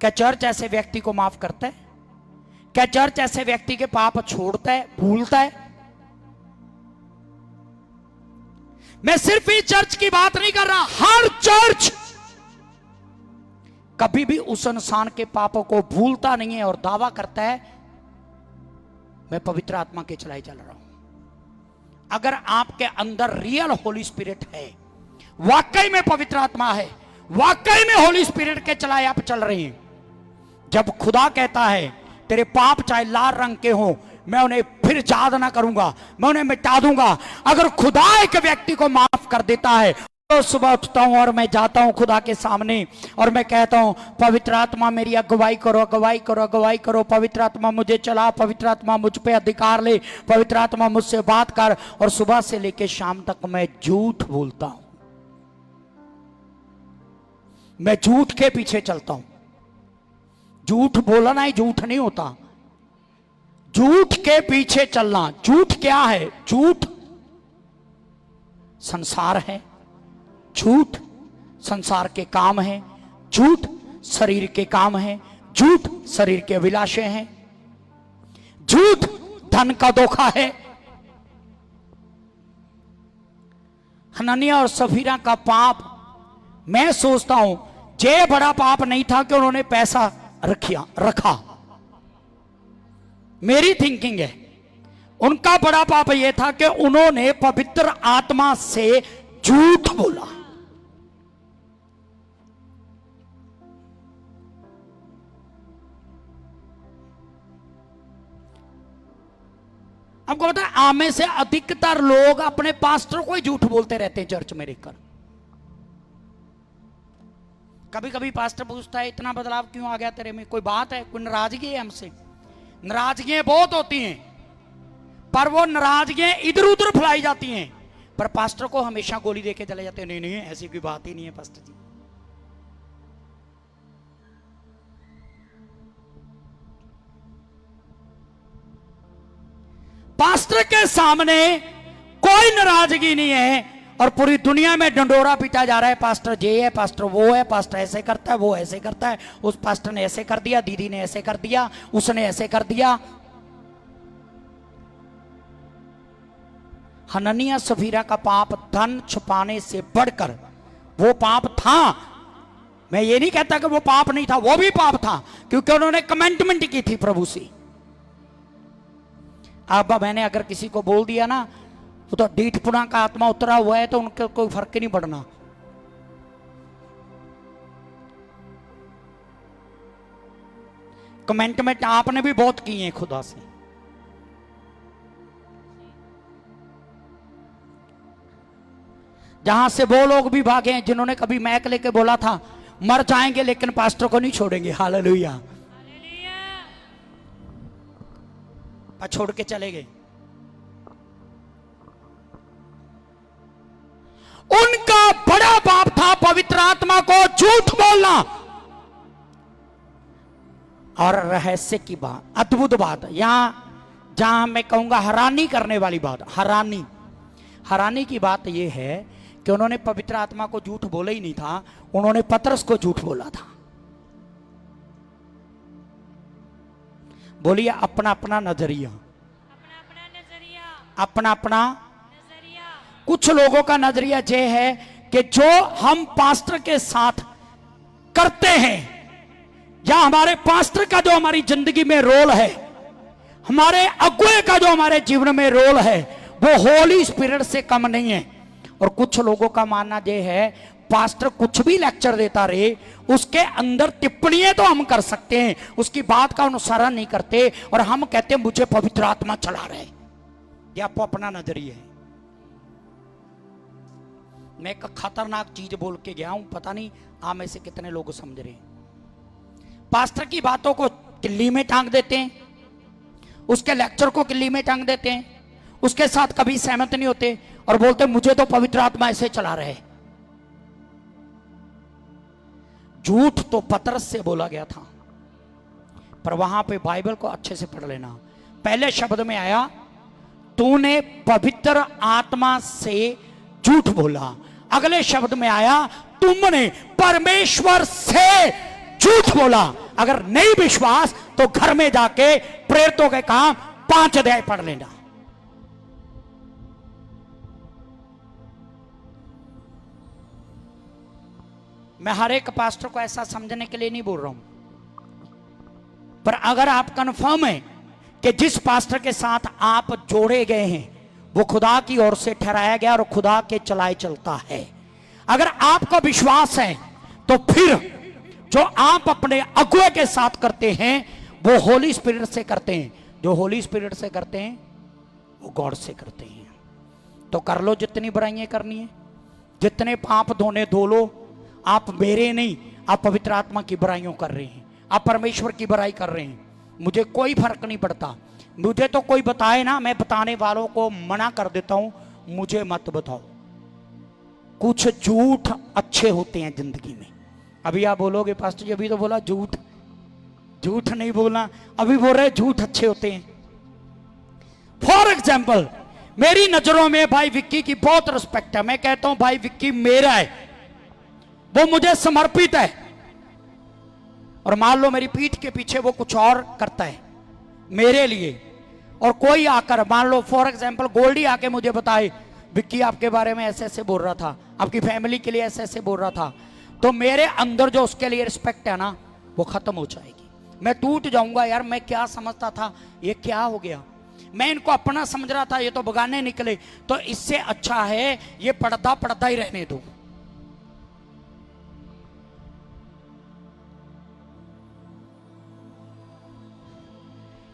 Speaker 1: क्या चर्च ऐसे व्यक्ति को माफ करता है? क्या चर्च ऐसे व्यक्ति के पाप छोड़ता है, भूलता है? मैं सिर्फ इस चर्च की बात नहीं कर रहा, हर चर्च कभी भी उस इंसान के पापों को भूलता नहीं है और दावा करता है मैं पवित्र आत्मा के चलाए चल रहा हूं। अगर आपके अंदर रियल होली स्पिरिट है, वाकई में पवित्र आत्मा है, वाकई में होली स्पिरिट के चलाए आप चल रहे हैं, जब खुदा कहता है तेरे पाप चाहे लाल रंग के हों, मैं उन्हें फिर याद ना करूंगा, मैं उन्हें मिटा दूंगा। अगर खुदा एक व्यक्ति को माफ कर देता है तो सुबह उठता हूं और मैं जाता हूं खुदा के सामने और मैं कहता हूं पवित्र आत्मा मेरी अगुवाई करो, अगुवाई करो, अगुवाई करो। पवित्र आत्मा मुझे चला, पवित्र आत्मा मुझ पे अधिकार ले, पवित्र आत्मा मुझसे बात कर। और सुबह से लेकर शाम तक मैं झूठ बोलता हूं, मैं झूठ के पीछे चलता हूं। झूठ बोलना ही झूठ नहीं होता, झूठ के पीछे चलना। झूठ क्या है? झूठ संसार है, झूठ संसार के काम है, झूठ शरीर के काम है, झूठ शरीर के अभिलाषे हैं, झूठ धन का धोखा है। हनन्याह और सफीरा का पाप, मैं सोचता हूं ये बड़ा पाप नहीं था कि उन्होंने पैसा रखा। मेरी थिंकिंग है उनका बड़ा पाप यह था कि उन्होंने पवित्र आत्मा से झूठ बोला। आपको पता है आमे से अधिकतर लोग अपने पास्टर को ही झूठ बोलते रहते हैं चर्च में रहकर। कभी कभी पास्टर पूछता है इतना बदलाव क्यों आ गया तेरे में, कोई बात है, कोई नाराजगी है हमसे? नाराजगियां बहुत होती हैं, पर वो नाराजगियां इधर उधर फैलाई जाती हैं, पर पास्टर को हमेशा गोली देके चले जाते हैं। नहीं नहीं ऐसी कोई बात ही नहीं है पास्टर जी। पास्टर के सामने कोई नाराजगी नहीं है और पूरी दुनिया में डंडोरा पीटा जा रहा है, पास्टर ये है, पास्टर वो है, पास्टर ऐसे करता है, वो ऐसे करता है, उस पास्टर ने ऐसे कर दिया, दीदी ने ऐसे कर दिया, उसने ऐसे कर दिया। हनन्याह सफीरा का पाप धन छुपाने से बढ़कर वो पाप था। मैं ये नहीं कहता कि वो पाप नहीं था, वो भी पाप था, क्योंकि उन्होंने कमेंटमेंट की थी प्रभु से। अब मैंने अगर किसी को बोल दिया ना वो तो डीठपुना का आत्मा उतरा हुआ है तो उनके कोई फर्क ही नहीं पड़ना। कमेंटमेंट आपने भी बहुत की है खुदा से। जहां से वो लोग भी भागे हैं जिन्होंने कभी मैक लेके बोला था मर जाएंगे लेकिन पास्टर को नहीं छोड़ेंगे। हालेलुया। पर छोड़ के चले गए। उनका बड़ा पाप था पवित्र आत्मा को झूठ बोलना। और रहस्य की बात, अद्भुत बात, यहां जहां मैं कहूंगा हैरानी करने वाली बात, हैरानी की बात यह है कि उन्होंने पवित्र आत्मा को झूठ बोला ही नहीं था, उन्होंने पतरस को झूठ बोला था। बोलिए अपना अपना नजरिया, अपना अपना। कुछ लोगों का नजरिया यह है कि जो हम पास्टर के साथ करते हैं या हमारे पास्टर का जो हमारी जिंदगी में रोल है, हमारे अगुए का जो हमारे जीवन में रोल है, वो होली स्पिरिट से कम नहीं है। और कुछ लोगों का मानना यह है पास्टर कुछ भी लेक्चर देता रहे, उसके अंदर टिप्पणियां तो हम कर सकते हैं, उसकी बात का अनुसरण नहीं करते और हम कहते हैं मुझे पवित्र आत्मा चला रहे। ये आपको अपना नजरिया है। मैं एक खतरनाक चीज बोल के गया हूं, पता नहीं आप में से कितने लोग समझ रहे हैं। पास्टर की बातों को किल्ली में टांग देते हैं, उसके लेक्चर को किल्ली में टांग देते हैं, उसके साथ कभी सहमत नहीं होते और बोलते मुझे तो पवित्र आत्मा ऐसे चला रहे। झूठ तो पतरस से बोला गया था, पर वहां पे बाइबल को अच्छे से पढ़ लेना। पहले शब्द में आया तूने पवित्र आत्मा से झूठ बोला, अगले शब्द में आया तुमने परमेश्वर से झूठ बोला। अगर नहीं विश्वास तो घर में जाके प्रेरितों के काम 5 अध्याय पढ़ लेना। मैं हर एक पास्टर को ऐसा समझने के लिए नहीं बोल रहा हूं, पर अगर आप कंफर्म है कि जिस पास्टर के साथ आप जोड़े गए हैं वो खुदा की ओर से ठहराया गया और खुदा के चलाए चलता है, अगर आपका विश्वास है तो फिर जो आप अपने अगुए के साथ करते हैं वो होली स्पिरिट से करते हैं, जो होली स्पिरिट से करते हैं वो गॉड से करते हैं। तो कर लो जितनी बुराइयां करनी है, जितने पाप धोने धो लो। आप मेरे नहीं, आप पवित्र आत्मा की बुराइयों कर रहे हैं, आप परमेश्वर की बुराई कर रहे हैं। मुझे कोई फर्क नहीं पड़ता, मुझे तो कोई बताए ना, मैं बताने वालों को मना कर देता हूं, मुझे मत बताओ। कुछ झूठ अच्छे होते हैं जिंदगी में। अभी आप बोलोगे पास्टर जी अभी तो बोला झूठ, झूठ नहीं बोलना, अभी बोल रहे झूठ अच्छे होते हैं। फॉर एग्जाम्पल मेरी नजरों में भाई विक्की की बहुत रिस्पेक्ट है, मैं कहता हूं भाई विक्की मेरा है, वो मुझे समर्पित है। और मान लो मेरी पीठ के पीछे वो कुछ और करता है मेरे लिए, और कोई आकर मान लो फॉर एग्जाम्पल गोल्डी आके मुझे बताए विक्की आपके बारे में ऐसे ऐसे बोल रहा था, आपकी फैमिली के लिए ऐसे ऐसे बोल रहा था, तो मेरे अंदर जो उसके लिए रिस्पेक्ट है ना वो खत्म हो जाएगी। मैं टूट जाऊंगा, यार मैं क्या समझता था, ये क्या हो गया, मैं इनको अपना समझ रहा था, ये तो बगाने निकले। तो इससे अच्छा है ये पर्दा पर्दा ही रहने दो।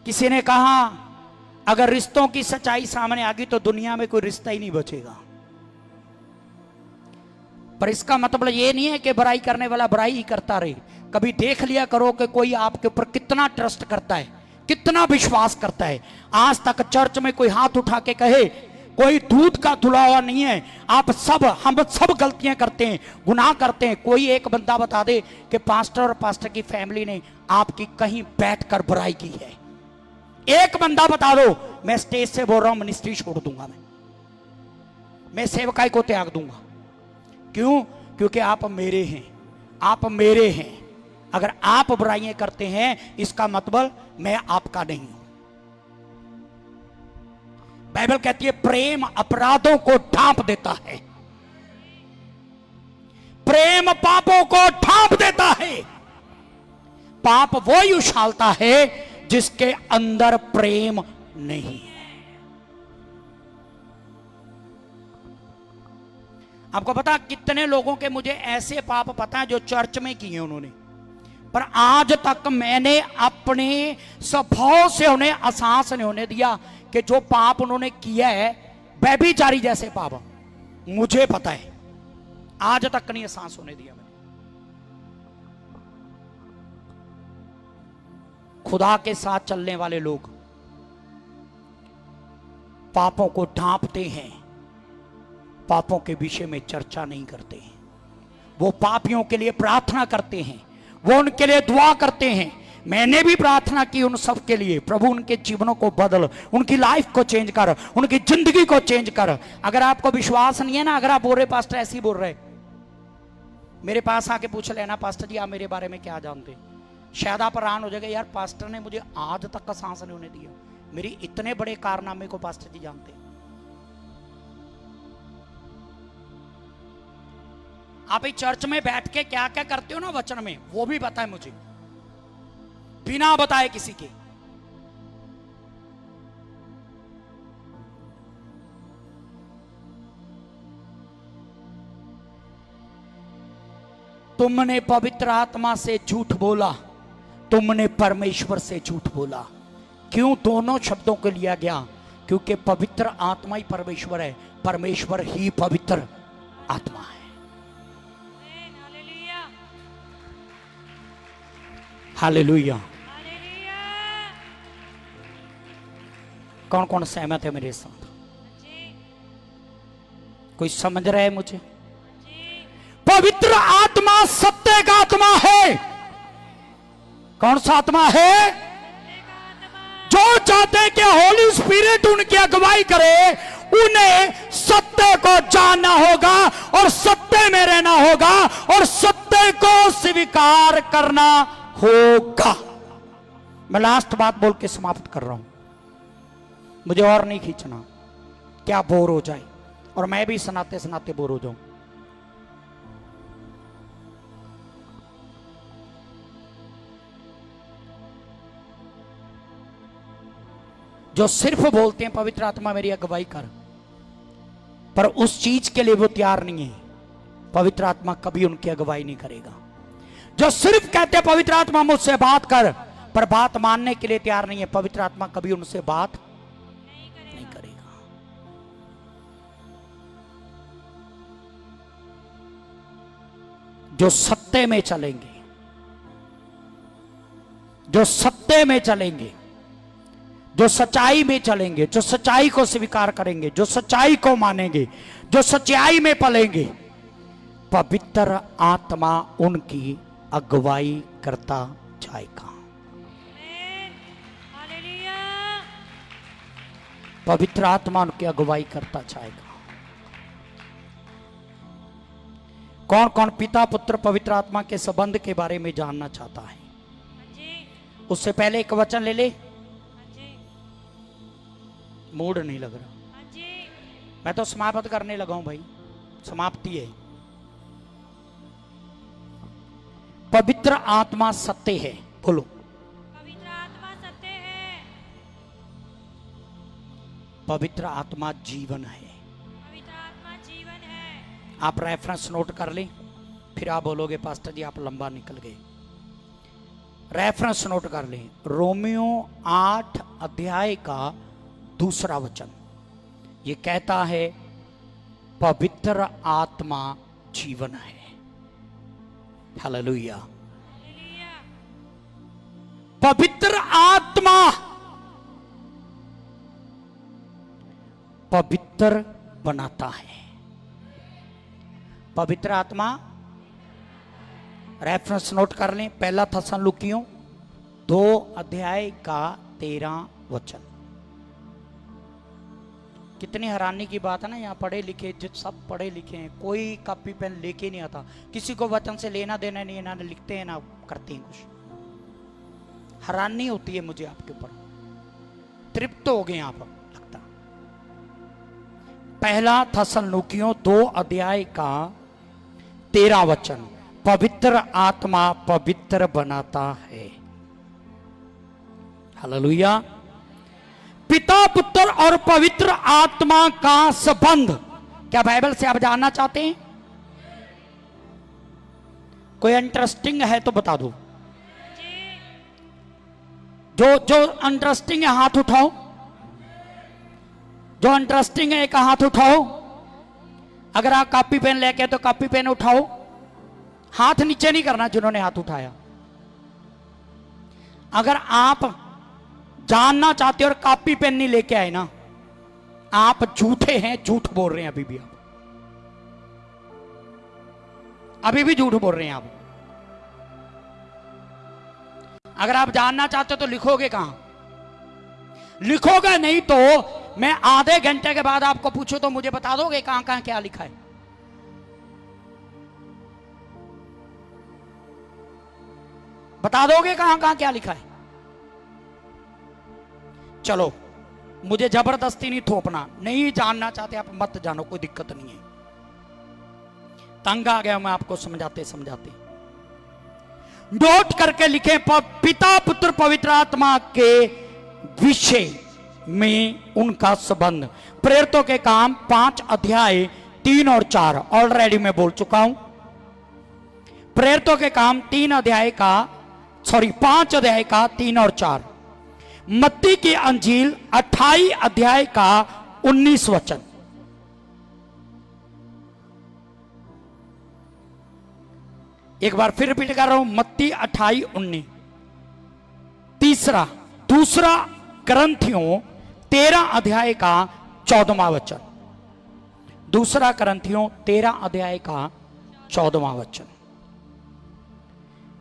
Speaker 1: किसी ने कहा अगर रिश्तों की सच्चाई सामने आ गई तो दुनिया में कोई रिश्ता ही नहीं बचेगा। पर इसका मतलब ये नहीं है कि बुराई करने वाला बुराई ही करता रहे। कभी देख लिया करो कि कोई आपके ऊपर कितना ट्रस्ट करता है, कितना विश्वास करता है। आज तक चर्च में कोई हाथ उठा के कहे कोई दूध का धुला हुआ नहीं है, आप सब हम सब गलतियां करते हैं, गुनाह करते हैं। कोई एक बंदा बता दे कि पास्टर और पास्टर की फैमिली ने आपकी कहीं बैठकर बुराई की है, एक बंदा बता दो। मैं स्टेज से बोल रहा हूं, मिनिस्ट्री छोड़ दूंगा, मैं सेवकाई को त्याग दूंगा। क्यों? क्योंकि आप मेरे हैं, आप मेरे हैं। अगर आप बुराइयां करते हैं इसका मतलब मैं आपका नहीं हूं। बाइबल कहती है प्रेम अपराधों को ढांप देता है, प्रेम पापों को ढांप देता है। पाप वो ही उछालता है जिसके अंदर प्रेम नहीं है। आपको पता कितने लोगों के मुझे ऐसे पाप पता है जो चर्च में किए उन्होंने, पर आज तक मैंने अपने स्वभाव से उन्हें एहसास नहीं होने दिया कि जो पाप उन्होंने किया है व्यभिचारी जैसे पाप, मुझे पता है, आज तक नहीं एहसास होने दिया मैंने। खुदा के साथ चलने वाले लोग पापों को ढांपते हैं, पापों के विषय में चर्चा नहीं करते हैं। वो पापियों के लिए प्रार्थना करते हैं, वो उनके लिए दुआ करते हैं। मैंने भी प्रार्थना की उन सब के लिए, प्रभु उनके जीवनों को बदल, उनकी लाइफ को चेंज कर, उनकी जिंदगी को चेंज कर। अगर आपको विश्वास नहीं है ना, अगर आप बोल रहे पास्टर ऐसे ही बोल रहे, मेरे पास आके पूछ लेना पास्टर जी आप मेरे बारे में क्या जानते। शायद आप हैरान हो जाएगा, यार पास्टर ने मुझे आज तक का सांस नहीं होने दिया, मेरी इतने बड़े कारनामे को पास्टर जी जानते। आप इस चर्च में बैठ के क्या क्या करते हो ना वचन में, वो भी पता है मुझे, बिना बताए किसी के। तुमने पवित्र आत्मा से झूठ बोला, तुमने परमेश्वर से झूठ बोला। क्यों दोनों शब्दों को लिया गया? क्योंकि पवित्र आत्मा ही परमेश्वर है, परमेश्वर ही पवित्र आत्मा है। हालेलुया। कौन कौन सहमत है मेरे साथ? कोई समझ रहा है मुझे? पवित्र आत्मा सत्य का आत्मा है। कौन सा आत्मा है? जो चाहते हैं कि होली स्पिरिट उनकी अगुवाई करे, उन्हें सत्य को जानना होगा और सत्य में रहना होगा और सत्य को स्वीकार करना होगा। मैं लास्ट बात बोल के समाप्त कर रहा हूं, मुझे और नहीं खींचना, क्या बोर हो जाए और मैं भी सुनाते सुनाते बोर हो जाऊं। जो सिर्फ बोलते हैं पवित्र आत्मा मेरी अगुवाई कर, पर उस चीज के लिए वो तैयार नहीं है, पवित्र आत्मा कभी उनकी अगुवाई नहीं करेगा। जो सिर्फ कहते हैं पवित्र आत्मा मुझसे बात कर, पर बात मानने के लिए तैयार नहीं है, पवित्र आत्मा कभी उनसे बात नहीं करेगा। जो सत्य में चलेंगे, जो सत्य में चलेंगे, जो सच्चाई में चलेंगे, जो सच्चाई को स्वीकार करेंगे, जो सच्चाई को मानेंगे, जो सच्चाई में पलेंगे, पवित्र आत्मा उनकी अगुवाई करता जाएगा। पवित्र आत्मा उनकी अगुवाई करता जाएगा। कौन कौन पिता पुत्र पवित्र आत्मा के संबंध के बारे में जानना चाहता है? उससे पहले एक वचन ले ले। मूड नहीं लग रहा, मैं तो समाप्त करने लगा हूं भाई, समाप्ति है। पवित्र आत्मा सत्य है, बोलो।
Speaker 2: पवित्र आत्मा सत्य है।
Speaker 1: पवित्र आत्मा जीवन है।
Speaker 2: पवित्र आत्मा जीवन है।
Speaker 1: आप रेफरेंस नोट कर लें, फिर आप बोलोगे पास्टर जी आप लंबा निकल गए। रेफरेंस नोट कर लें, रोमियो 8 अध्याय का 2 वचन, ये कहता है पवित्र आत्मा जीवन है। हालेलुया। पवित्र आत्मा पवित्र बनाता है। पवित्र आत्मा, रेफरेंस नोट कर लें, पहला थस्सलुनीकियों 2 अध्याय का 13 वचन। कितनी हैरानी की बात है ना, यहाँ पढ़े लिखे जो सब पढ़े लिखे हैं, कोई कॉपी पेन लेके नहीं आता, किसी को वचन से लेना देना नहीं है, ना लिखते हैं ना करते हैं कुछ। हैरानी होती है मुझे आपके ऊपर, तृप्त हो गए आप लगता। पहला थस्सलुनीकियों 2 अध्याय का 13 वचन, पवित्र आत्मा पवित्र बनाता है। हालेलुया। पिता पुत्र और पवित्र आत्मा का संबंध क्या बाइबल से आप जानना चाहते हैं? कोई इंटरेस्टिंग है तो बता दो। जो इंटरेस्टिंग है हाथ उठाओ। जो इंटरेस्टिंग है एक हाथ उठाओ। अगर आप कॉपी पेन लेके तो कॉपी पेन उठाओ। हाथ नीचे नहीं करना जिन्होंने हाथ उठाया। अगर आप जानना चाहते हो और कॉपी पेन नहीं लेके आए ना, आप झूठे हैं, झूठ बोल रहे हैं। अभी भी आप अभी भी झूठ बोल रहे हैं आप। अगर आप जानना चाहते हो तो लिखोगे कहां? लिखोगे नहीं तो मैं आधे घंटे के बाद आपको पूछूं तो मुझे बता दोगे कहां कहां क्या लिखा है? बता दोगे कहां कहां क्या लिखा है? चलो, मुझे जबरदस्ती नहीं थोपना, नहीं जानना चाहते आप मत जानो, कोई दिक्कत नहीं है। तंग आ गया मैं आपको समझाते समझाते। नोट करके लिखें, पिता पुत्र पवित्र आत्मा के विषय में उनका संबंध। प्रेरितों के काम 5 अध्याय 3 और 4 ऑलरेडी मैं बोल चुका हूं। प्रेरितों के काम 5 अध्याय का 3 और 4। मत्ती की अंजील 28 अध्याय का 19 वचन। एक बार फिर रिपीट कर रहा हूं, मत्ती 28:19। दूसरा करंथियों 13 अध्याय का 14वां वचन। दूसरा करंथियों 13 अध्याय का 14वां वचन।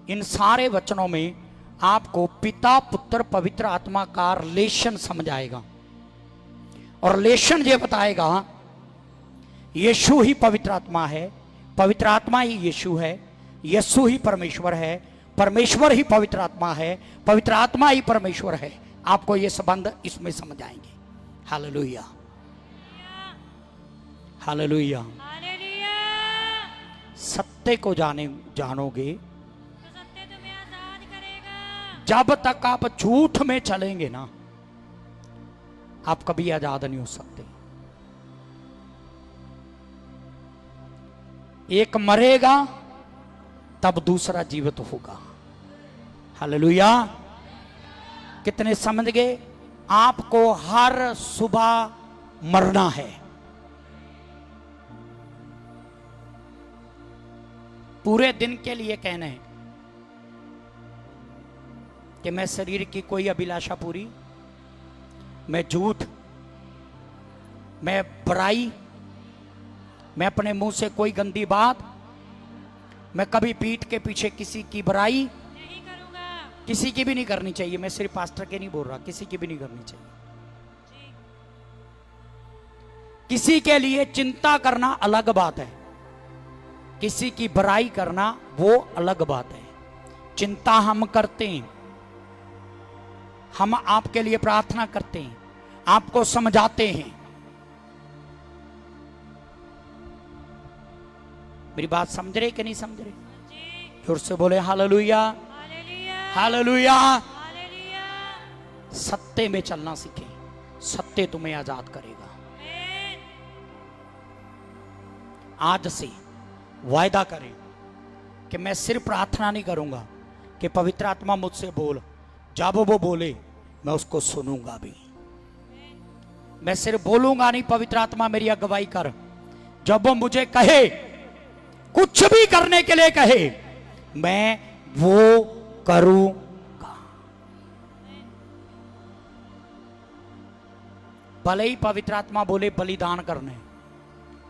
Speaker 1: इन सारे वचनों में आपको पिता पुत्र पवित्र आत्मा का रिलेशन समझ आएगा, और रिलेशन ये बताएगा यीशु ही पवित्र आत्मा है, पवित्र आत्मा ही यीशु है, यीशु ही परमेश्वर है, परमेश्वर ही पवित्र आत्मा है, पवित्र आत्मा ही परमेश्वर है। आपको ये संबंध इसमें समझ आएंगे। Hallelujah, hallelujah. सत्य को जानोगे जब तक आप झूठ में चलेंगे ना, आप कभी आजाद नहीं हो सकते। एक मरेगा, तब दूसरा जीवित होगा। हालेलुया। कितने समझ गए? आपको हर सुबह मरना है। पूरे दिन के लिए कहना है कि मैं शरीर की कोई अभिलाषा पूरी, मैं झूठ, मैं बुराई, मैं अपने मुंह से कोई गंदी बात, मैं कभी पीठ के पीछे किसी की बुराई
Speaker 2: नहीं करूंगा।
Speaker 1: किसी की भी नहीं करनी चाहिए। मैं सिर्फ पास्टर के नहीं बोल रहा, किसी की भी नहीं करनी चाहिए।
Speaker 2: जी।
Speaker 1: किसी के लिए चिंता करना अलग बात है, किसी की बुराई करना वो अलग बात है। चिंता हम करते हैं, हम आपके लिए प्रार्थना करते हैं, आपको समझाते हैं। मेरी बात समझ रहे कि नहीं समझ रहे?
Speaker 2: जी।
Speaker 1: फिर से बोले हालेलुया,
Speaker 2: हालेलुया।
Speaker 1: हालेलुया।
Speaker 2: हालेलुया।
Speaker 1: सत्य में चलना सीखें, सत्य तुम्हें आजाद करेगा।
Speaker 2: आमीन।
Speaker 1: आज से वायदा करें कि मैं सिर्फ प्रार्थना नहीं करूंगा कि पवित्र आत्मा मुझसे बोल, जब वो बोले मैं उसको सुनूंगा भी। मैं सिर्फ बोलूंगा नहीं, पवित्र आत्मा मेरी अगुवाई कर। जब वो मुझे कहे, कुछ भी करने के लिए कहे, मैं वो करूंगा। भले ही पवित्र आत्मा बोले बलिदान करना है,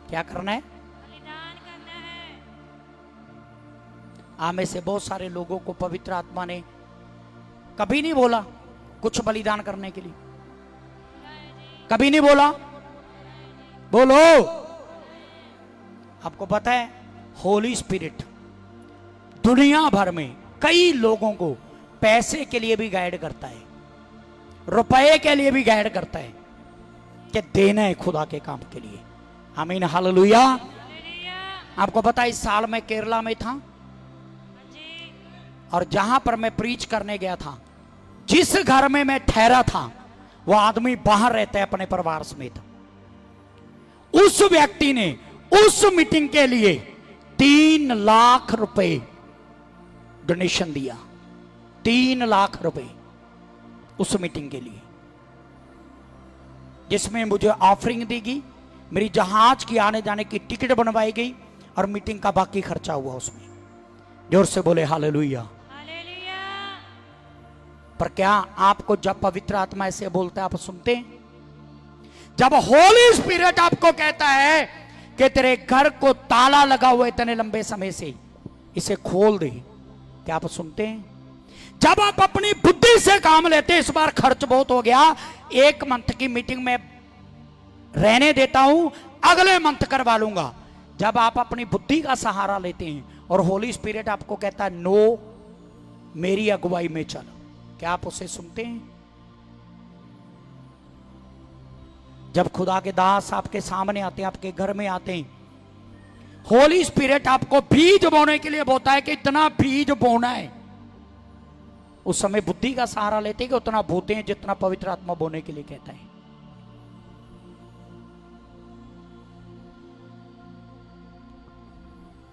Speaker 1: क्या करना है?
Speaker 2: बलिदान करना है।
Speaker 1: आमे से बहुत सारे लोगों को पवित्र आत्मा ने कभी नहीं बोला कुछ बलिदान करने के लिए, कभी नहीं बोला। बोलो। आपको पता है होली स्पिरिट दुनिया भर में कई लोगों को पैसे के लिए भी गाइड करता है, रुपए के लिए भी गाइड करता है कि देना है खुदा के काम के लिए। आमीन, हालेलुया।
Speaker 2: हालेलुया।
Speaker 1: आपको पता है इस साल मैं केरला में था
Speaker 2: जी।
Speaker 1: और जहां पर मैं प्रीच करने गया था, जिस घर में मैं ठहरा था, वो आदमी बाहर रहता है अपने परिवार समेत। उस व्यक्ति ने उस मीटिंग के लिए 3 लाख रुपए डोनेशन दिया। 3 लाख रुपए उस मीटिंग के लिए, जिसमें मुझे ऑफरिंग दी गई, मेरी जहाज की आने जाने की टिकट बनवाई गई और मीटिंग का बाकी खर्चा हुआ उसमें। जोर से बोले हालेलुया।
Speaker 2: हालेलुया।
Speaker 1: पर क्या आपको जब पवित्र आत्मा ऐसे बोलता है आप सुनते हैं? जब होली स्पिरिट आपको कहता है कि तेरे घर को ताला लगा हुआ है इतने लंबे समय से, इसे खोल दे, क्या आप सुनते हैं? जब आप अपनी बुद्धि से काम लेते हैं, इस बार खर्च बहुत हो गया, 1 मंथ की मीटिंग में रहने देता हूं, अगले मंथ करवा लूंगा। जब आप अपनी बुद्धि का सहारा लेते हैं और होली स्पिरिट आपको कहता है नो, मेरी अगुवाई में चल, क्या आप उसे सुनते हैं? जब खुदा के दास आपके सामने आते हैं, आपके घर में आते हैं, होली स्पिरिट आपको बीज बोने के लिए बोलता है कि इतना बीज बोना है। उस समय बुद्धि का सहारा लेते हैं कि उतना बोते हैं जितना पवित्र आत्मा बोने के लिए कहता है।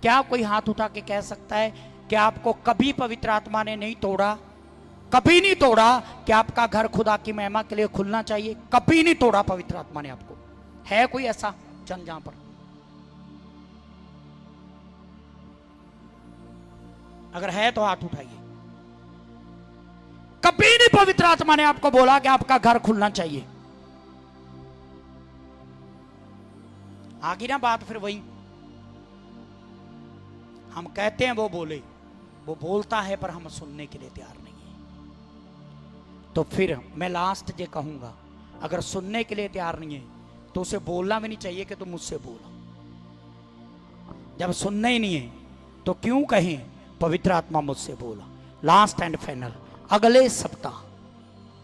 Speaker 1: क्या कोई हाथ उठा के कह सकता है कि आपको कभी पवित्र आत्मा ने नहीं तोड़ा? कभी नहीं तोड़ा कि आपका घर खुदा की महिमा के लिए खुलना चाहिए? कभी नहीं तोड़ा पवित्र आत्मा ने आपको। है कोई ऐसा जन जहां पर? अगर है तो हाथ उठाइए। कभी नहीं पवित्र आत्मा ने आपको बोला कि आपका घर खुलना चाहिए। आगे ना बात फिर वही, हम कहते हैं वो बोले, वो बोलता है पर हम सुनने के लिए तैयार नहीं है। तो फिर मैं लास्ट ये कहूंगा, अगर सुनने के लिए तैयार नहीं है तो उसे बोलना भी नहीं चाहिए कि तुम मुझसे बोलो। जब सुनने ही नहीं है तो क्यों कहें पवित्र आत्मा मुझसे बोला। लास्ट एंड फाइनल, अगले सप्ताह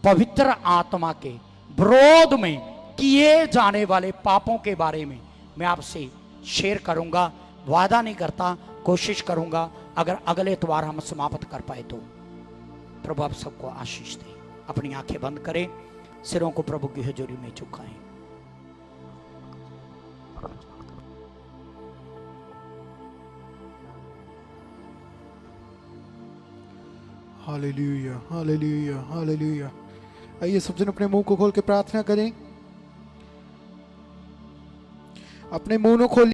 Speaker 1: पवित्र आत्मा के विरोध में किए जाने वाले पापों के बारे में मैं आपसे शेयर करूंगा। वादा नहीं करता, कोशिश करूंगा अगर अगले इतवार हम समाप्त कर पाए तो। प्रभु आप सबको आशीष दे। अपनी आंखें बंद करें, सिरों को प्रभु की हजूरी में झुकाएं।
Speaker 3: Hallelujah, hallelujah, hallelujah. आइए सब जन अपने मुंह को खोल के प्रार्थना करें। अपने मुंह को खोल